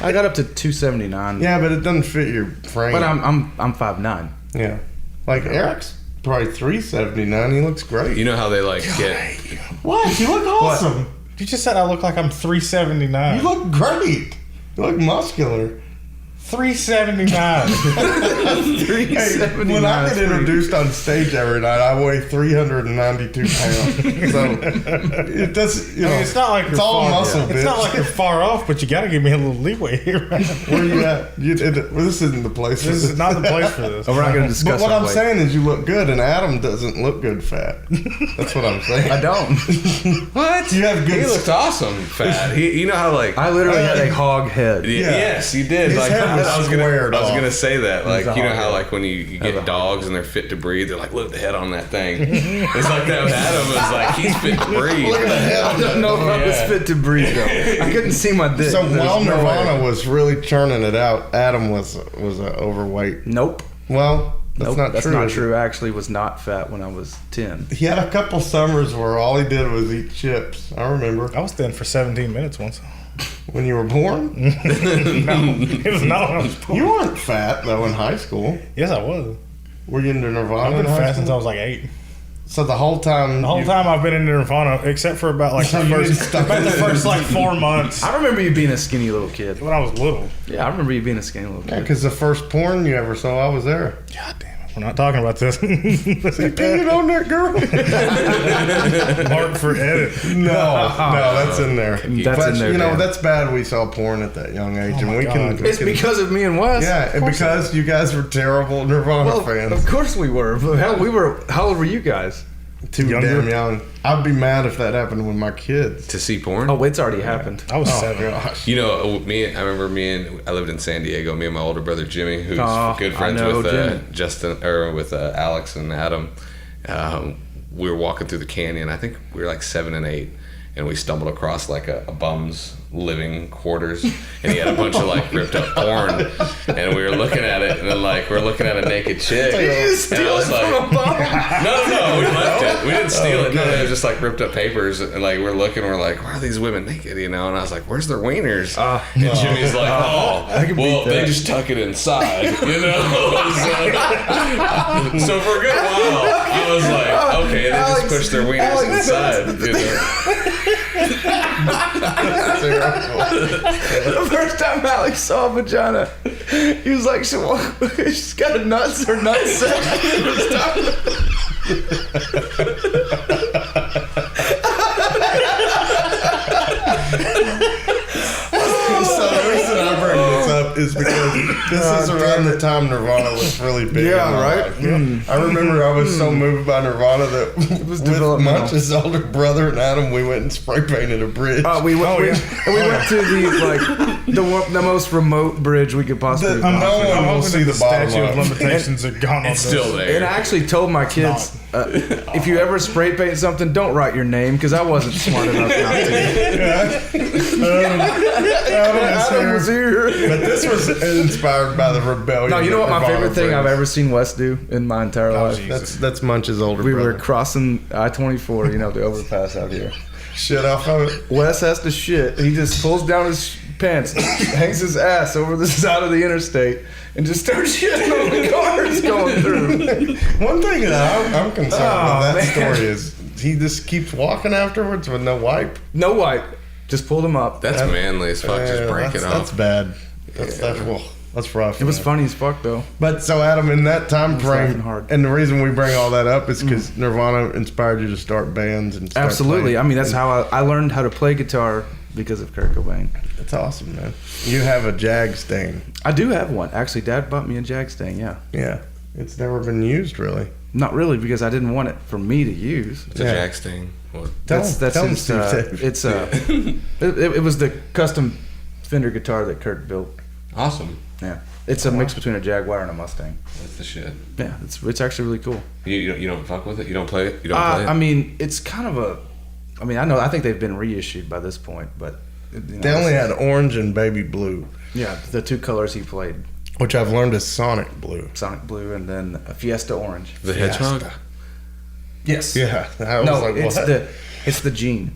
I got up to 279. Yeah, but it doesn't fit your frame. But I'm 5'9". yeah, like Eric's probably 379. He looks great. You know how they like get. What? You look awesome. You just said I look like I'm 379. You look great. You look muscular. Hey, 379. 379. when I get is pretty- introduced on stage every night, I weigh 392 pounds. So it does. You know, I mean, it's not like it's you're all far, muscle, It's bitch. not like you're far off, but you got to give me a little leeway here. Where you at? Well, this isn't the place. For This is not the place for this. Oh, we're not going to discuss But what our I'm weight. saying is, you look good, and Adam doesn't look good fat. That's what I'm saying. I don't. What? You have good. He looked awesome, fat. You know how like. I literally had a hog head. Yes, you did. His Like head was I was squared gonna off. say that. Like He's a you know hog how head. like when you Has a get dogs and they're fit to breathe, they're like, look at the head on that thing. It's like that with Adam. It's like he's fit to breathe. Look at the head. I don't know if I was fit to breathe though. I couldn't see my dick. So There's while no Nirvana way. was really churning it out, Adam was overweight. Nope. Well, that's Nope, not that's true. not is it? true. I actually was not fat when I was 10. He had a couple summers where all he did was eat chips. I remember I was thin for 17 minutes once. when you were born. No, it was not when I was born. You weren't fat though in high school. Yes, I was. Were you into Nirvana? I've been in high fat since I school? was like 8. So the whole time. The whole time I've been in Nirvana, except for about like So the you didn't first, stop about the it. first like 4 months I remember you being a skinny little kid. when I was little. Yeah, I remember you being a skinny little Yeah, kid. because the first porn you ever saw, I was there. God damn it, we're not talking about this. Peed on that girl? Mark for edit. No, that's in there. That's But, in there, you know, Dan. that's bad. We saw porn at that young age, and my we God. can. It's because of me and Wes. Yeah, and because you guys were terrible Nirvana Well, fans. of course we were. But hell, we were. How old were you guys? Too Younger. damn young. I'd be mad if that happened with my kids. To see porn. Oh, it's already happened. I was Oh 7. gosh. You know, I remember I lived in San Diego. Me and my older brother Jimmy, who's Oh, good I friends know with Jimmy. Justin or with Alex and Adam. We were walking through the canyon. I think we were like 7 and 8, and we stumbled across like a bum's living quarters, and he had a bunch of like ripped up porn, and we were looking at it, and then like we're looking at a naked chick. Did you just And I steal it was like, from a bum? No, we left it. We didn't steal it. No, it was just like ripped up papers. And like we're looking, we're like, why are these women naked? You know? And I was like, where's their wieners? And Jimmy's like, well, they just tuck it inside. You know? So for a good while, I was like, okay, they just push their wieners inside. You know? The first time Alex saw a vagina, he was like, she's got a nuts or nutsack. So the reason I bring this up is because this is around the time Nirvana was really big. Yeah, in my right? life. I remember I was so moved by Nirvana that with developmental. Munch's older brother and Adam, we went and spray painted a bridge. We went, Oh, we, yeah. and we went to the most remote bridge we could possibly No go. one will see the bottom statute of of it. limitations are gone on It's this. still there. And I actually told my kids, if you ever spray paint something, don't write your name because I wasn't smart enough not to. Adam was here. But this was inspired by the rebellion. No, you know what my that favorite Nirvana thing I've brings. ever seen Wes do in my entire life? Jesus. That's Munch's older We brother. were crossing I-24, the overpass out here. Shit off of it. Wes has to shit. He just pulls down his pants, hangs his ass over the side of the interstate, and just starts shitting on the cars going through. One thing that I'm concerned about that man. story is he just keeps walking afterwards with no wipe. No wipe. Just pulled him up. That's manly as fuck. Just break it That's off. bad. That's rough. It was man. funny as fuck though. But so Adam, in that time laughing frame, hard. and the reason we bring all that up is because Nirvana inspired you to start bands and start Absolutely. playing. I mean, that's how I learned how to play guitar because of Kurt Cobain. That's awesome, man. You have a Jag stain. I do have one. Actually, Dad bought me a Jag stain. Yeah. Yeah, it's never been used really. Not really, because I didn't want it for me to use. It's a Jack stain. What? That's tell him, his, Steve Dave. it's it was the custom Fender guitar that Kurt built. Awesome. Yeah, it's a mix between a Jaguar and a Mustang. That's the shit. Yeah, it's actually really cool. You don't fuck with it? You don't play it? You don't play it? I mean, it's kind of a. I mean, I think they've been reissued by this point, but you know, They only had orange and baby blue, yeah, the two colors he played, which I've learned is Sonic blue. Sonic Blue and then a Fiesta Orange. The Hedgehog? Yes. Yeah, I was No, like, it's what? the Gene.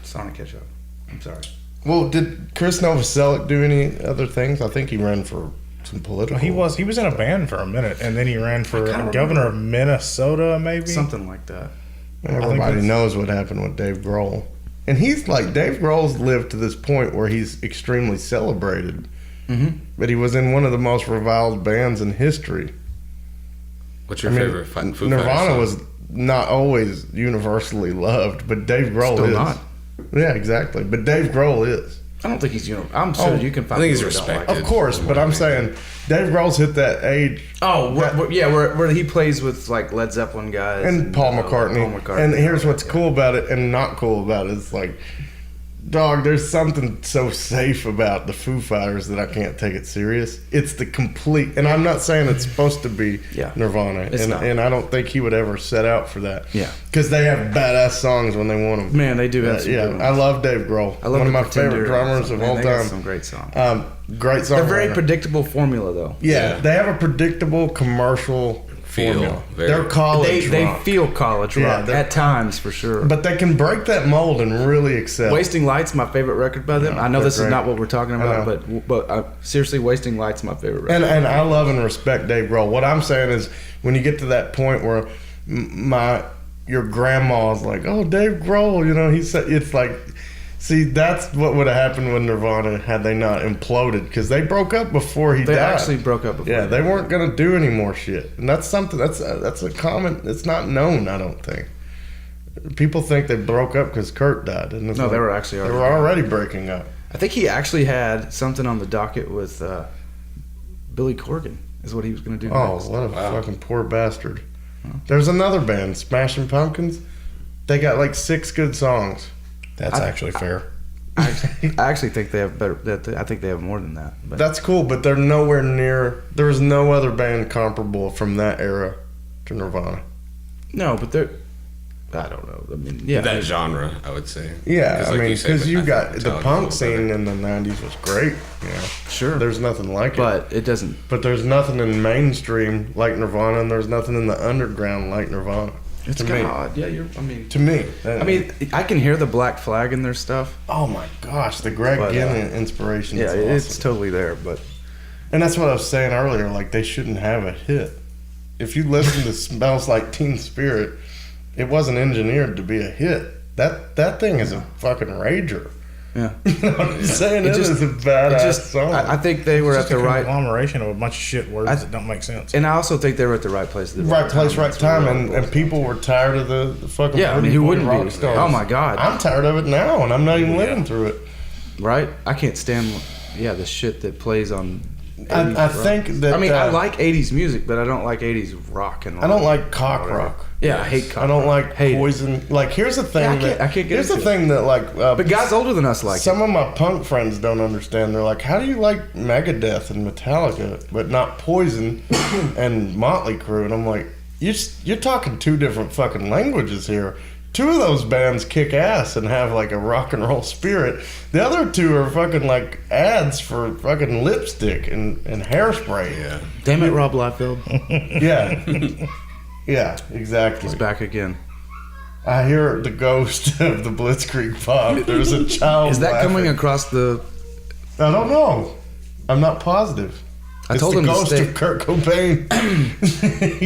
Sonic Hedgehog. I'm sorry. Well, did Chris Novoselic do any other things? I think he ran for some political. He was in a band for a minute, and then he ran for governor of Minnesota, maybe. Something like that. Everybody knows what happened with Dave Grohl. And he's like, Dave Grohl's lived to this point where he's extremely celebrated. Mm-hmm. But he was in one of the most reviled bands in history. What's your favorite Foo Fighters Nirvana song? was not always universally loved, but Dave Grohl Still is. not. Yeah, exactly. But Dave Grohl is. I don't think he's I'm sure you can find. I think he's people that don't like respected. it. Of course, but I'm saying Dave Grohl's hit that age. Oh, where he plays with like Led Zeppelin guys And Paul McCartney. And here's what's cool about it and not cool about it. It's like, dog, there's something so safe about the Foo Fighters that I can't take it serious. It's the complete, and I'm not saying it's supposed to be Nirvana. It's not. And I don't think he would ever set out for that. Yeah. Because they have badass songs when they want them. Man, they do have some good ones. I love Dave Grohl. I love one of my Pretender favorite drummers of Man, all they got time. some great songs. Great song. They're very predictable formula though. Yeah, they have a predictable commercial formula. They're college They rock. feel college rock they're- at times for sure. But they can break that mold and really excel. Wasting Light's my favorite record by them. Yeah, I know they're this great. is not what we're talking about, I but seriously, Wasting Light's my favorite record. And I love and respect Dave Grohl. What I'm saying is, when you get to that point where your grandma's like, "Oh, Dave Grohl," you know, he said it's like, see, that's what would have happened with Nirvana had they not imploded, because they broke up before he They died. actually broke up before. Yeah, they weren't gonna do any more shit, and that's something that's a common. It's not known, I don't think. People think they broke up because Kurt died, and No, they were actually they were already breaking up. I think he actually had something on the docket with Billy Corgan. Is what he was going to do. Oh, next. what a fucking poor bastard! There's another band, Smashing Pumpkins. They got like 6 good songs. That's actually fair. I actually think they have better. I think they have more than that. But That's cool, but they're nowhere near. There is no other band comparable from that era to Nirvana. no, but they're. I don't know. I mean, yeah, That genre, I would say. Yeah, I like mean, say, because but you I got think the Metallica's a punk little scene better. in the '90s was great. Yeah, sure. there's nothing like it. But it doesn't. But there's nothing in mainstream like Nirvana, and there's nothing in the underground like Nirvana. It's to kind me. of odd. Yeah, To me, I mean, I can hear the Black Flag in their stuff. oh my gosh, the Greg But, Ginn inspiration. Yeah, is it's awesome. totally there. But And that's what I was saying earlier. Like, they shouldn't have a hit. If you listen to "Smells Like Teen Spirit," it wasn't engineered to be a hit. That thing is a fucking rager. yeah, You know what I'm saying? It It just- is a badass song. I think they were It's at just the a right. conglomeration of a bunch of shit words that don't make sense. And I also think they were at the right place at the right place, right That's time, what it and was. people were tired of the fucking. Yeah, I mean, pretty who boy wouldn't rock be? stars. Oh my God. I'm tired of it now, and I'm not even living through it. Right? I can't stand. Yeah, the shit that plays on. 80s I rock. think that. I mean, I like '80s music, but I don't like '80s rock and. I don't like cock rock. Yeah, I hate cock I don't rock. like Hate it. Poison. Like, here's the thing. I can't get Here's the into thing that like. But guys older than us like Some it. of my punk friends don't understand. They're like, "How do you like Megadeth and Metallica, but not Poison and Motley Crue?" And I'm like, "You're talking 2 different fucking languages here. 2 of those bands kick ass and have like a rock and roll spirit. The other 2 are fucking like ads for fucking lipstick and hairspray. Yeah. Damn it, Rob Liefeld. Yeah, yeah, exactly. He's back again. I hear the ghost of the Blitzkrieg Pop. There's a child. Is that coming laughing. across the? I don't know. I'm not positive. I told them to ghost stay. of Kurt Cobain.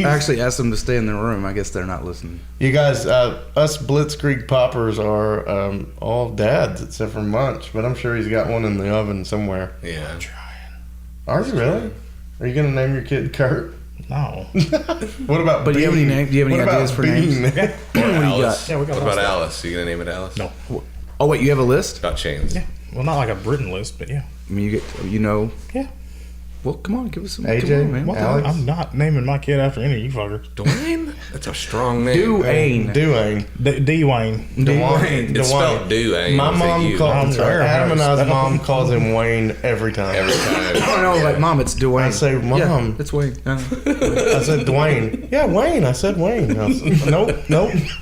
I actually asked them to stay in their room. I guess they're not listening. You guys, us Blitzkrieg poppers are all dads except for Munch, but I'm sure he's got one in the oven somewhere. Yeah. I'm trying. Are you really? Are you gonna name your kid Kurt? No. What about? But do you have any name? Do you have any What ideas about for Bean? names? Or do you Alice. got? Yeah, we got What lots about of- Alice? You gonna name it Alice? No. Oh wait, you have a list? Got chains. Yeah. Well, not like a written list, but yeah. I mean, you know. Yeah. Well, come on, give us some. AJ? come on, man. Well, Alex? I'm not naming my kid after any of you fuckers. Duane? That's a strong name. Duane. Duane. Dwayne. Duane. It's spelled Duane. My with a mom U. calls I'm Adam and I's embarrassed. mom calls him Wayne every time. Every time. I don't know, like Mom, it's Duane. I say, Mom. Yeah, it's Wayne. I said Dwayne. Yeah, Wayne. I said Wayne. I was, nope.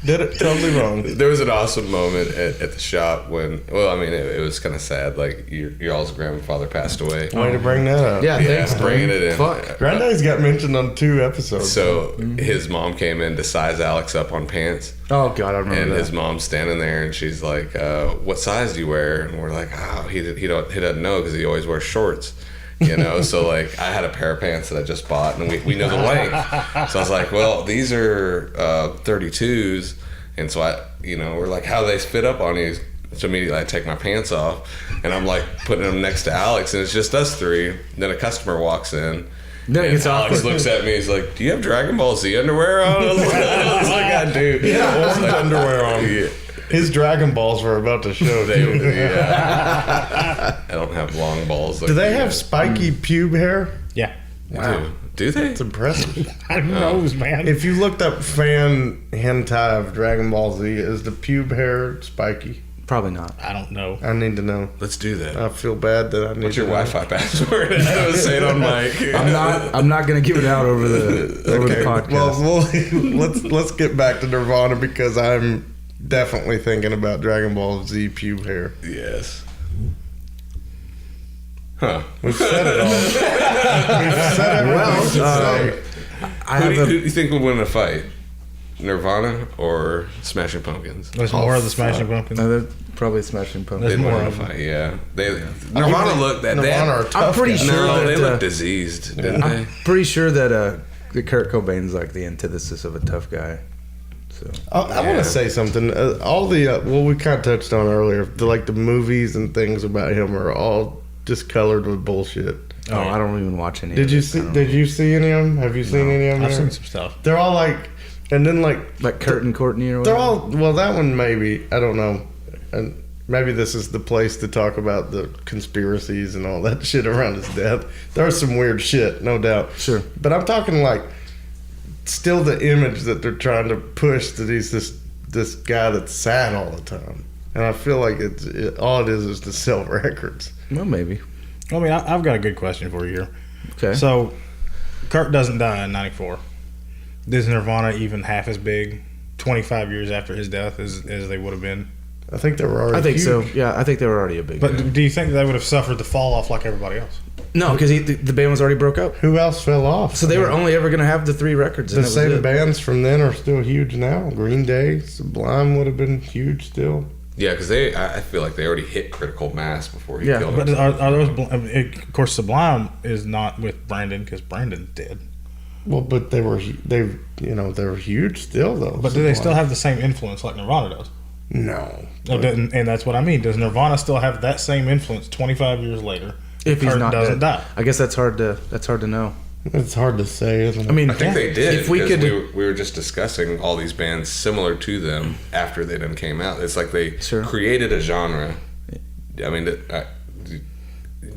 Did it totally wrong. There was an awesome moment at the shop when, well, I mean, it was kind of sad. Like, your all's grandfather passed away. Way to bring that up. Yeah, Yeah, thanks. bringing it in. Fuck. Granddad's got mentioned on 2 episodes. So his mom came in to size Alex up on pants, Oh God, I and remember his that. mom's standing there, and she's like, "What size do you wear?" And we're like, "Oh, he doesn't know because he always wears shorts." You know, so like I had a pair of pants that I just bought, and we know the length. So I was like, "Well, these are 32s," and so we're like, "How do they fit up on these?" So immediately I take my pants off, and I'm like putting them next to Alex, and it's just us 3. Then a customer walks in. Then it And gets Alex awkward. looks at me. He's like, "Do you have Dragon Ball Z underwear on?" I was like, "I do." Yeah, orange underwear on. Yeah. His Dragon Balls were about to show. Yeah. I don't have long balls. Like Do they you have guys spiky pube hair? Yeah. do they? It's impressive. Who knows, man? If you looked up fan hentai of Dragon Ball Z, is the pube hair spiky? Probably not. I don't know. I need to know. Let's do that. I feel bad that I need What's to your know. Wi-Fi password? I was saying on mic. I'm not gonna give it out over the podcast. Well, let's get back to Nirvana because I'm definitely thinking about Dragon Ball Z pube hair. Yes. Huh. We've said it all. We've said everything we should say. I Who have do you think would win a fight? Nirvana or Smashing Pumpkins? There's more of the Smashing Pumpkins. they're probably Smashing Pumpkins. There's They'd more win a of them. fight. Yeah. Nirvana looked that. Nirvana are tough I'm pretty guys. sure No, they that, looked diseased, didn't they? I'm pretty sure that Kurt Cobain's like the antithesis of a tough guy. So I want Yeah. to say something. All the we kind of touched on earlier. The movies and things about him are all just colored with bullshit. I don't even watch any. Did of you it. see? I don't Did you see any of them? Have you seen any of them? I've seen some stuff. They're all like, and then like like Kurt and Courtney or they're whatever? all well. That one maybe I don't know, and maybe this is the place to talk about the conspiracies and all that shit around his death. There's some weird shit, no doubt. Sure. But I'm talking like still the image that they're trying to push that he's this guy that's sad all the time, and I feel like all it is to sell records. Well, maybe. I mean, I've got a good question for you here. Okay. So, Kurt doesn't die in '94. Is Nirvana even half as big 25 years after his death as they would have been? I think they were already. I think huge. so. Yeah, I think they were already a big. But do you think they would have suffered the fall off like everybody else? No, because the band was already broke up. Who else fell off? So they were only ever going to have the 3 records. The And that was same it. bands from then are still huge now. Green Day, Sublime would have been huge still. Yeah, because I feel like they already hit critical mass before he Yeah, killed But himself. are those? Of course, Sublime is not with Brandon because Brandon's dead. Well, but they were huge still though. But do they still have the same influence like Nirvana does? No. And that's what I mean. Does Nirvana still have that same influence 25 years later? If he's Kurt not doesn't dead. die. I guess that's hard to know. It's hard to say, isn't it? I mean, I think they did. If we because could, we were just discussing all these bands similar to them after they then came out. It's like they Sure. created a genre. I mean,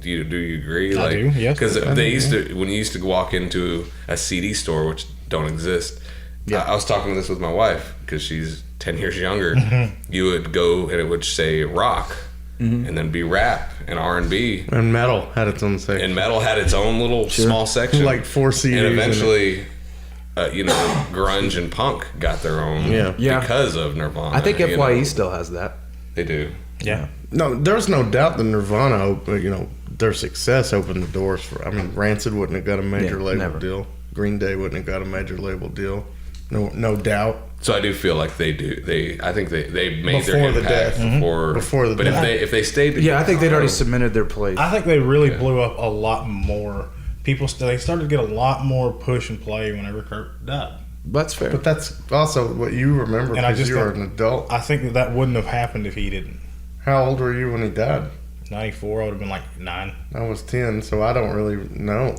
do you agree? I do, yes. Because they used to, when you used to walk into a CD store, which don't exist. Yeah. I was talking this with my wife because she's 10 years younger. Mm-hmm. You would go and it would say rock, and then be rap and R&B. and metal had its own section. And metal had its own little small section, Like 4 CDs. and in it. eventually, grunge and punk got their own, Yeah. because of Nirvana. I think you FYE know. still has that. They do. Yeah. No, there's no doubt that Nirvana, their success opened the doors for. I mean, Rancid wouldn't have got a major Yeah, label never. deal. Green Day wouldn't have got a major label deal. No doubt. So I do feel like they do. I think they made Before their the impact death. before. Before the but death. if they stayed, Yeah, I think they'd already together, cemented their place. I think they really blew up a lot more they started to get a lot more push and play whenever Kurt died. That's fair. But that's also what you remember And I because just you were don't- an adult. I think that wouldn't have happened if he didn't. How old were you when he died? 94, I would have been like 9. I was 10, so I don't really know.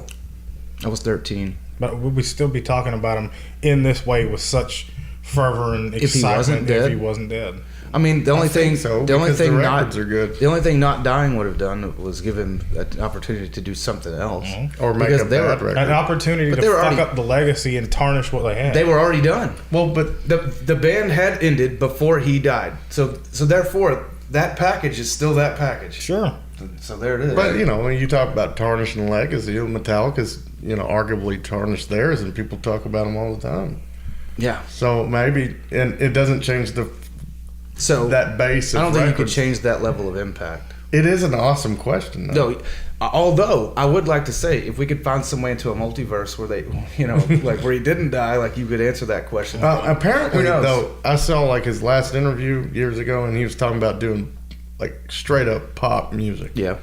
I was 13. But would we still be talking about him in this way with such fervor and If he wasn't excitement dead? if he wasn't dead? I mean, the only thing, so, the only because thing the not, records are good. the only thing not dying would have done was give him an opportunity to do something else. Or make Because a they bad were- record. An opportunity But to they were fuck already- up the legacy and tarnish what they had. They were already done. Well, but The band had ended before he died. So therefore, that package is still that package. Sure. So there it is. But, when you talk about tarnishing legacy, Metallica's, arguably tarnished theirs, and people talk about them all the time. yeah. So maybe, and it doesn't change So that base of I don't think you could records. change that level of impact. It is an awesome question, though. No, although I would like to say if we could find some way into a multiverse where they, like where he didn't die, like you could answer that question. Apparently, Who knows? though, I saw like his last interview years ago, and he was talking about doing like straight up pop music, Yeah.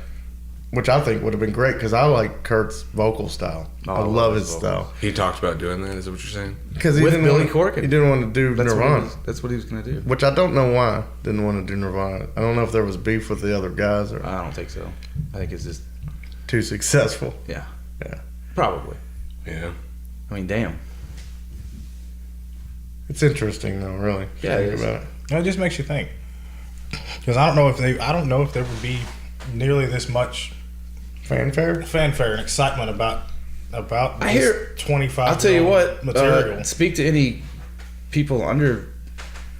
which I think would have been great because I like Kurt's vocal style. Oh, I love his style He talked about doing that. Is that what you're saying? because With Billy Corgan. He didn't want to do Nirvana, That's what he was going to do. which I don't know why didn't want to do Nirvana. I don't know if there was beef with the other guys or I don't think so. I think it's just too successful. yeah, Yeah, probably. Yeah. I mean, damn. it's interesting though, really. if you Yeah, it think is. about it. It just makes you think. Because I don't know if there would be nearly this much Fanfare. fanfare and excitement about I this hear- 25. I'll tell you what. material. Speak to any people under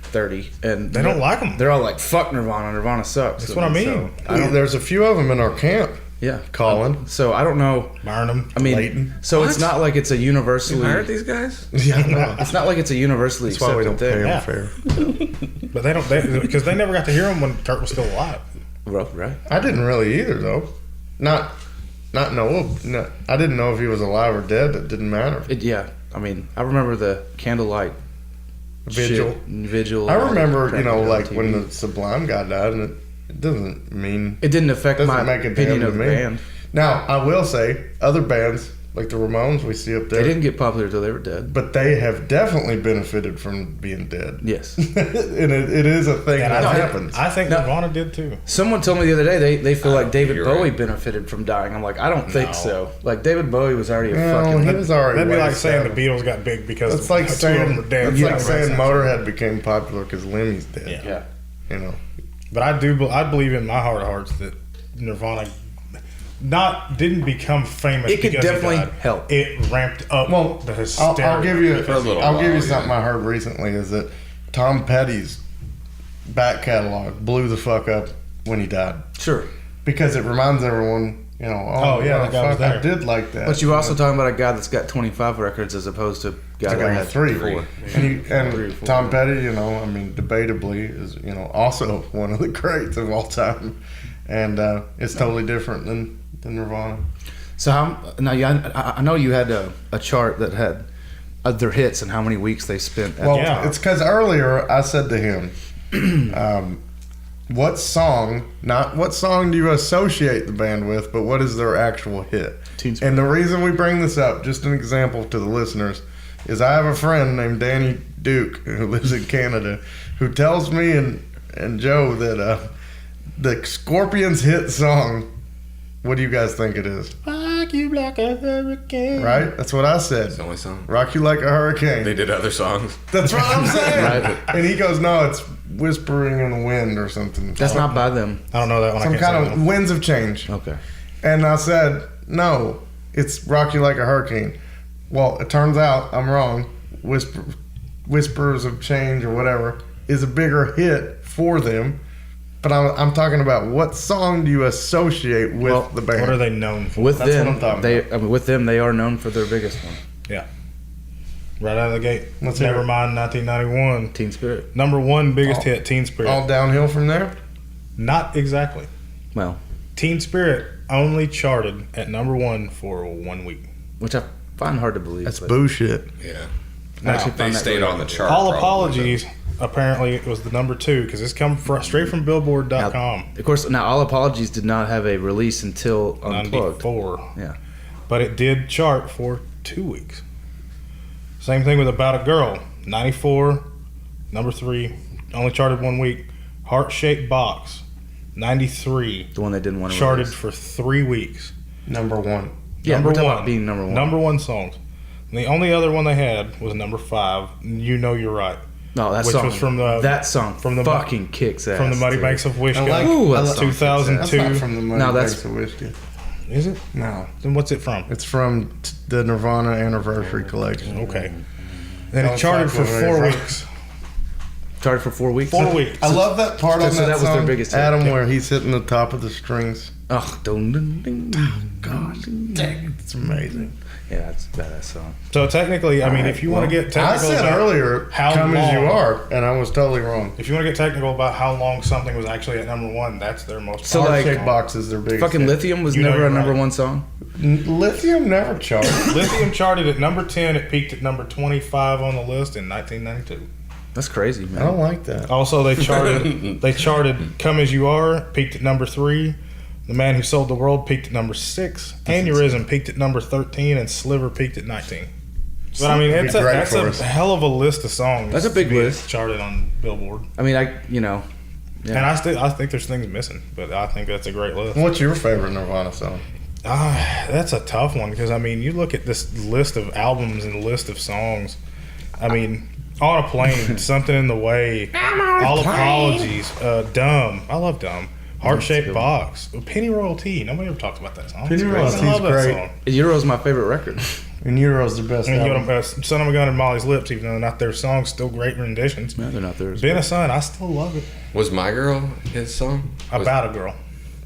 30, and They don't like 'em. They're all like, "Fuck Nirvana. Nirvana sucks." That's what I mean. There's a few of them in our camp. Yeah, Colin. So I don't know. Burn them. I mean, Leighton. so it's What? not like it's a You universally. hired these guys? Yeah, I know. It's not like it's a universally That's why we accepted don't pay thing. them fair. But they don't, because they never got to hear him when Kurt was still alive. Well, right? I didn't really either, though. Not know. No, I didn't know if he was alive or dead. It didn't matter. Yeah. I mean, I remember the candlelight Vigil. Vigil. I and all the remember, crap on like TV. when the Sublime guy died, and it doesn't mean. It didn't affect Doesn't my make a opinion damn of to the me. band. Now, I will say, other bands like the Ramones we see up They there, didn't get popular until they were dead. but they have definitely benefited from being dead. Yes. and it is a thing And that I think, happens. I think No. Nirvana did too. Someone told me the other day they feel like David you're Bowie right. benefited from dying. I'm like, I don't think No. so. Like David Bowie was already a Well, fucking. he was already. That'd be way like saying the established. Beatles got big because That's like two of them saying were dead. that's Yeah, like saying right. Motorhead became popular because Lemmy's dead. Yeah. Yeah. You know. But I believe in my heart of hearts that Nirvana didn't become famous. It could because he definitely died. help. It ramped up Well, the hysteria. I'll give you. For a little I'll give you while, something yeah. I heard recently is that Tom Petty's back catalog blew the fuck up when he died Sure. because it reminds everyone, Oh, yeah, that guy was I there. did like that. But you're also talking about a guy that's got 25 records as opposed to a guy I that got had three. 4. And, Three or and four. Tom Petty, debatably is, also one of the greats of all time. And it's totally different than Nirvana. So I know you had a chart that had their hits and how many weeks they spent at Well, the top. it's because earlier I said to him, not what song do you associate the band with, but what is their actual hit? Teen Spirit. And the reason we bring this up, just an example to the listeners, is I have a friend named Danny Duke who lives in Canada who tells me and Joe that the Scorpions hit song, what do you guys think it is? Rock you like a hurricane. Right? That's what I said. It's the only song. Rock You Like a Hurricane. They did other songs. That's what I'm saying. Right. And he goes, no, it's Whispering in the Wind or something. That's not by them. I don't know that one. Some I can't kind say of that. Winds of Change. Okay. And I said, no, it's Rock You Like a Hurricane. Well, it turns out I'm wrong. Whispers of Change or whatever is a bigger hit for them. But I'm talking about what song do you associate with Well, the band? What are they known for? With That's what them, I'm talking with them, they are known for their biggest one, Yeah. Right out of the gate. Let's hear it. Nevermind, 1991. Teen Spirit. Number one biggest All- hit, Teen Spirit. All downhill from there? Not exactly. Well, Teen Spirit only charted at number one for 1 week. which I find hard to believe. That's but bullshit. Yeah. Now, actually They find that stayed really on the good. chart. All probably, Apologies, apparently it was the number two because it's come straight from Billboard.com. Of course, now All Apologies did not have a release until Unplugged. 94. Yeah. but it did chart for 2 weeks. Same thing with About a Girl. 94, number 3, only charted 1 week. Heart-Shaped Box, 93. The one they didn't want to Charted release. for 3 weeks. Number 1. Yeah, number we're talking one. about being number 1. Number 1 songs. And the only other one they had was number 5. You Know You're Right. No, that which song. was from the that song from the fucking kicks ass. from the Muddy dude. Banks of Wishkah. I like- Ooh, I that like- song kicks ass. 2002. That's not from the Muddy No, that's- Banks of Whiskey. Is it? No. Then what's it from? It's from the Nirvana Anniversary Collection. Okay. Then Don't it charted fuck for with 4 me, bro. weeks. Charted for 4 weeks. 4 weeks. I love that part on so that that was their song, biggest hit. Adam, where he's hitting the top of the strings. Oh, dun, dun, dun, dun. God, dang, it's amazing. Yeah, that's a badass song. So technically, I mean, if you want to get I technical, said about earlier, how "Come as You long- Are," and I was totally wrong. If you want to get technical about how long something was actually at number 1, that's their most. So, popular like, Heart-Shaped song. Box is their biggest. Fucking hit. Lithium was You know never you're a number right. 1 song. Lithium never charted. Lithium charted at number 10. It peaked at number 25 on the list in 1992. That's crazy, man. I don't like that. Also, they charted "Come as You Are," peaked at number 3. "The Man Who Sold the World" peaked at number 6. "Aneurysm" peaked at number 13, and "Sliver" peaked at 19. But I mean, That'd be great that's for a us. hell of a list of songs. That's a big to be list. charted on Billboard. I mean, yeah. And I think there's things missing, but I think that's a great list. What's your favorite Nirvana song? That's a tough one because I mean, you look at this list of albums and list of songs. I mean, "On a Plane," "Something in the Way," "All Apologies," "Dumb." I love "Dumb." "Heart-Shaped Box," "Penny Royal Tea." Nobody ever talks about that song. Penny Royal I Tea's love that great. song. Euro's my favorite record. And Euro's the best And you album. got "Son of a Gun" and "Molly's Lips," even though they're not their songs, still great renditions. No, they're not theirs. "Been a Son," I still love it. Was My Girl his song? "About a Girl."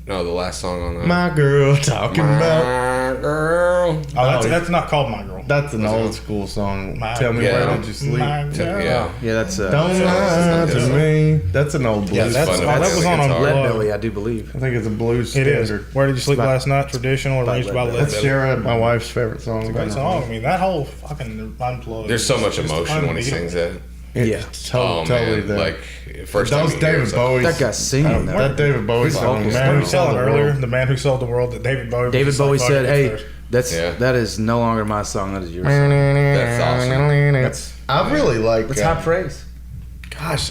No, the last song on that. My girl talking about. My Girl. Oh, that's not called "My Girl." That's an old school song. My- Tell me yeah. where did you sleep? My Girl. Yeah. Yeah, that's Don't lie to me. That's an old Yeah, blues. that's, fun to that play was the on guitar. a Lead Belly, I do believe. I think it's a blues It is. standard. "Where Did You Sleep By- Last Night?" Traditional, by arranged Lead by Belly. Lead That's Belly. Jared, my wife's favorite song. Great song. I mean, that whole fucking unplugged. There's so is much just emotion when he unbeatable. sings it. Yeah. Totally man, there. like first That time was you hear David it's like, Bowie's. That guy's singing that. That David Bowie His song. vocals. Man We Who were Sold telling the earlier, World. "The Man Who Sold the World," that David Bowie. was David just like, Bowie "Fuck said, it, "Hey, first." that is no longer my song. That is your song." That's awesome. That's I really like high praise. Gosh,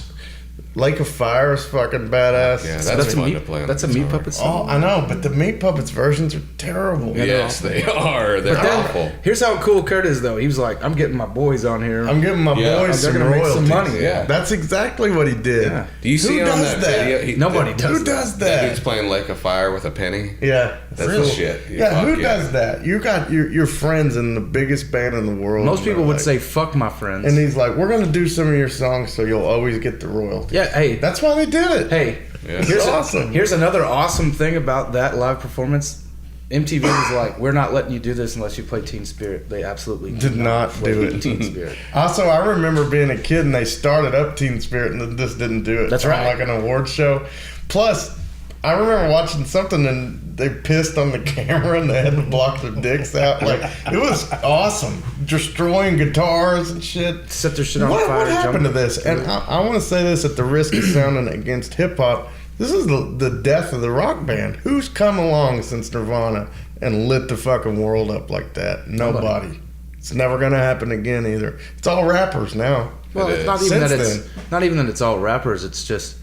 Lake of Fire is fucking badass. Yeah, So that's a fun meat, to play on That's a the Meat guitar. Puppet Oh, song. I know, but the Meat Puppets versions are terrible. Yes, they are. They're Then, awful. here's how cool Kurt is, though. He was like, "I'm getting my boys on here. I'm giving my Yeah. boys They're some gonna make royalties. some money." Yeah. That's exactly what he did. Yeah. Do you see Who it on does that, that? video? Nobody does Who that. does That that? dude's playing Lake of Fire with a penny. Yeah. That's Really? the shit. Yeah, Fuck who does that? You got your friends in the biggest band in the world. Most and people they're would like- say, "Fuck my friends." and he's like, "We're gonna do some of your songs, so you'll always get the royalties." yeah, hey, That's why they did it. hey. Yeah. It's awesome. Here's another awesome thing about that live performance. MTV was like, "We're not letting you do this unless you play Teen Spirit." They absolutely Did not play do it. Teen Spirit. Also, I remember being a kid and they started up Teen Spirit and then just didn't do it. That's on, right. like an award show. Plus, I remember watching something and they pissed on the camera and they had to block their dicks out. Like, it was awesome. Destroying guitars and shit. Set their shit on What, fire. what happened to jump- this? And I want to say this at the risk of sounding against hip hop. This is the death of the rock band. Who's come along since Nirvana and lit the fucking world up like that? Nobody. It's never going to happen again either. It's all rappers now. Well, It it's not is. even Since that it's then. not even that it's all rappers. It's just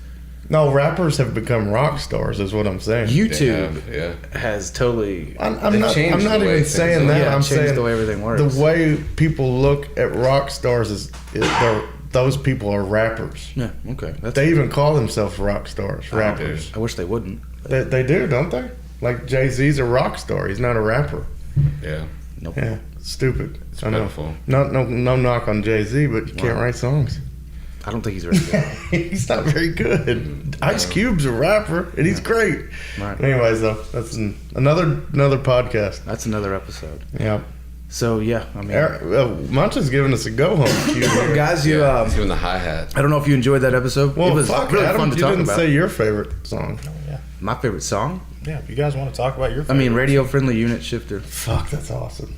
No, rappers have become rock stars, is what I'm saying. YouTube Yeah. has totally I'm They've not changed the way even things saying are. that. Yeah, I'm changed saying the way everything works. The way people look at rock stars is those people are rappers. yeah. Okay, that's, They even call themselves rock stars, rappers. I wish they wouldn't. They do, don't they? Like Jay-Z's a rock star. He's not a rapper. Yeah. Nope. Yeah, stupid. It's I know. pitiful. No knock on Jay-Z, but you can't write songs. I don't think he's very good. He's not very good. Ice Cube's a rapper, and he's great. Right. Anyways, though, that's another podcast. That's another episode. Yeah. So yeah, I mean, Munch is giving us a go home cue here. guys, you. Yeah. He's doing the hi-hat. I don't know if you enjoyed that episode. Well, it was fuck, really Adam, fun to you talk didn't about. say your favorite song. My favorite song. Yeah, if you guys want to talk about your I mean, favorites. radio-friendly unit shifter. Fuck, that's awesome.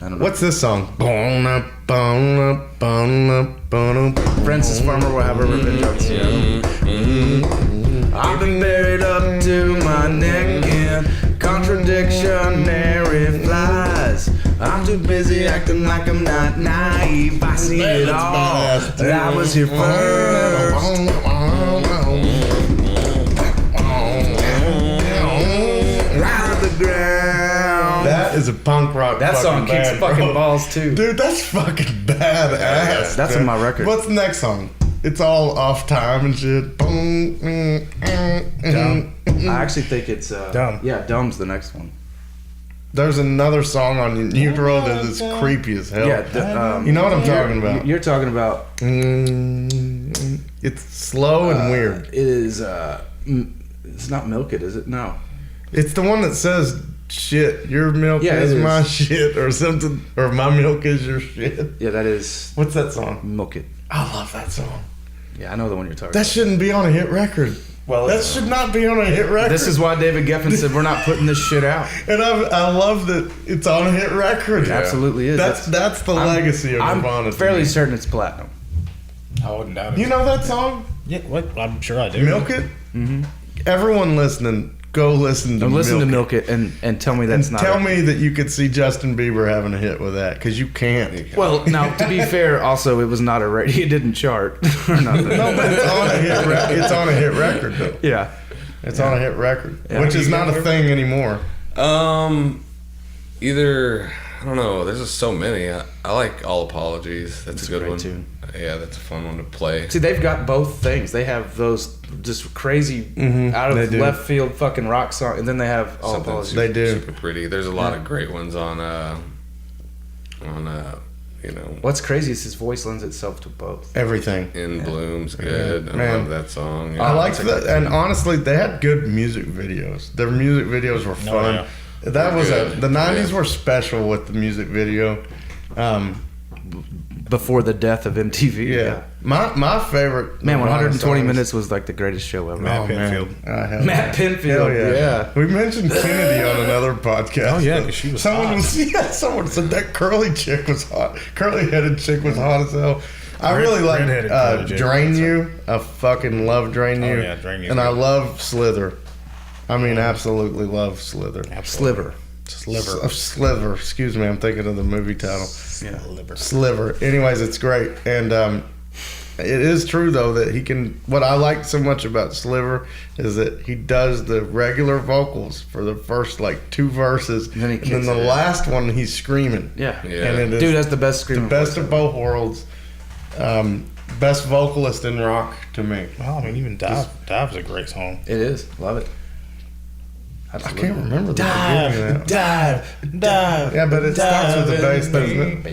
I don't know. What's this song? Bona, bona, bona, bona. Francis Farmer will have a revenge on Seattle. I've been buried up to my neck in Contradictionary flies. I'm too busy acting like I'm not naive. I see it all. I was here first. Right on the ground. That is a punk rock. That song fucking kicks band, fucking bro. balls too. Dude, that's fucking badass. That's dude. on my record. What's the next song? It's all off time and shit. Dumb. I actually think it's Dumb. Yeah, Dumb's the next one. There's another song on Neutral that is creepy as hell. Yeah, you know what I'm talking about. You're talking about. It's slow and weird. It is. It's not Milk It, is it? No. It's the one that says shit. Your milk Yeah, is it is. my shit, or something, or my milk is your shit. Yeah, that is What's that song? Milk It. I love that song. Yeah, I know the one you're talking That about. shouldn't be on a hit record. Well, That should not be on a hit record. This is why David Geffen said we're not putting this shit out. And I love that it's on a hit record. It absolutely is. That's the legacy of Nirvana. I'm to fairly me. certain it's platinum. I wouldn't doubt it. You know that song? Yeah, what? I'm sure I do. Milk It? Mm-hmm. Everyone listening, go listen to Now listen to Milk Milk It and tell me that's And not. tell it. me that you could see Justin Bieber having a hit with that, because you can't. Well, now to be fair, also it was not a radio. It didn't chart or nothing. No, but it's on a hit. It's on a hit record though. Yeah. It's on a hit record, Yeah. which is not a thing anymore. Either I don't know. There's just so many. I like All Apologies. That's a good great one. tune. Yeah, that's a fun one to play. See, they've got both things. They have those just crazy out they of do. left field fucking rock song, and then they have All Something Apologies. super, They do. super pretty. There's a lot of great ones on you know, What's crazy is his voice lends itself to both. Everything. In Bloom's good. I Man. love that song. I like it's a that, good and song. honestly, they had good music videos. Their music videos were fun. yeah. That was Good. the '90s Yeah. were special with the music video. Before the death of MTV. Yeah, my favorite. Man, Nirvana 120 songs- minutes was like the greatest show ever. Matt Oh, man. Pinfield. Hell Matt yeah. Pinfield. Hell Yeah. We mentioned Kennedy on another podcast. Oh, yeah, 'cause she was someone hot. someone said that curly chick was hot. Curly headed chick was hot as hell. I really like Red-headed curly chick. Drain You. I fucking love Drain You. Oh, yeah, Drain You's And I good. love Slither. I mean, absolutely love Slither. Sliver. Sliver. Slither. Excuse me. I'm thinking of the movie title. Yeah. Sliver. Sliver. Anyways, it's great. And it is true, though, that he can. What I like so much about Sliver is that he does the regular vocals for the first, like, 2 verses. And then he and kicks then the it in. last one, he's screaming. Yeah. Yeah. And it is Dude, that's the best the screaming best voice of both worlds. Best vocalist in rock to me. Well, I mean, even Dive's a great song. It is. Love it. I can't remember the beginning of that. Dive. Yeah, but it starts with the bass, doesn't it?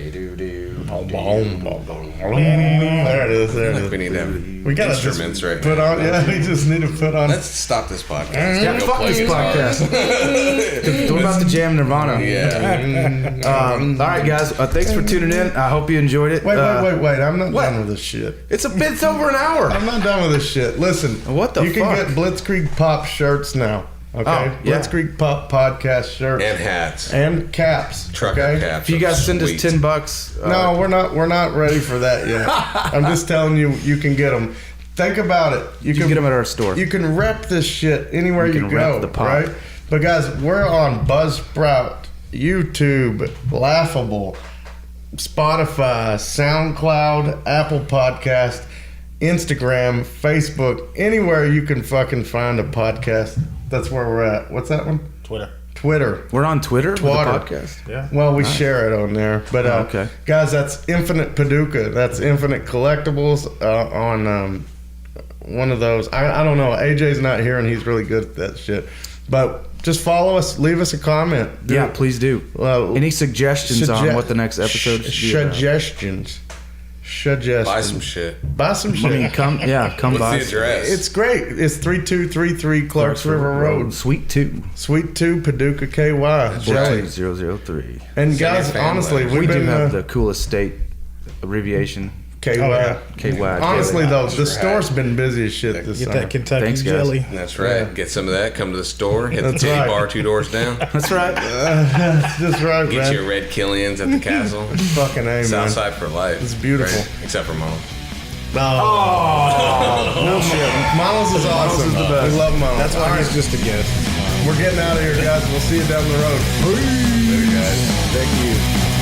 There it is. There I it think is. we need to have We gotta instruments just right put now. on. Yeah, we just need to put on. Let's stop this podcast. Yeah, Go fuck play this guitar. podcast. What about the jam Nirvana? Yeah. All right, guys. Thanks for tuning in. I hope you enjoyed it. Wait. I'm not done with this shit. It's over an hour. I'm not done with this shit. Listen. What the You can fuck? get Blitzkrieg Pop shirts now. Okay. Oh, yeah. Blitzkrieg Pop podcast shirts And hats. and caps. Trucker okay? caps. If you guys send us Sweet. $10, No, we're not ready for that yet. I'm just telling you, you can get them. Think about it. you can get them at our store. You can rep this shit anywhere You you, can go, rep the pop. right? But guys, we're on Buzzsprout, YouTube, Laughable, Spotify, SoundCloud, Apple Podcast, Instagram, Facebook, anywhere you can fucking find a podcast. That's where we're at. What's that one? Twitter. We're on Twitter with the Twatter. podcast. Yeah. Well, we share it on there, but okay. guys, that's Infinite Paducah. That's Infinite Collectibles on one of those. I don't know. AJ's not here, and he's really good at that shit. But just follow us. Leave us a comment. Yeah, please do. Any suggestions on what the next episode should be about? Suggestions. Buy some shit. Buy some shit. I mean, come What's by. the address? It's great. It's 3233 Clarks River Road, Sweet 2. Suite 2, Paducah, KY. Jelly. 003. And Send guys, your family. honestly, We we've do been have the coolest state abbreviation. KY. Oh, yeah. KY. Honestly, Jelly. though, the store's been busy as shit this Get summer. that Kentucky Thanks, guys. jelly. That's right. Get some of that. Come to the store. Hit That's the titty right. bar 2 doors down. That's right. That's just right, Get man. your red Killians at the castle. Fucking A, man. Southside for life. It's beautiful. Right? Except for mom. No shit. Miles is awesome. is the best. We love Miles. That's why he's just a guest. We're getting out of here, guys. We'll see you down the road. Later, guys. Thank you.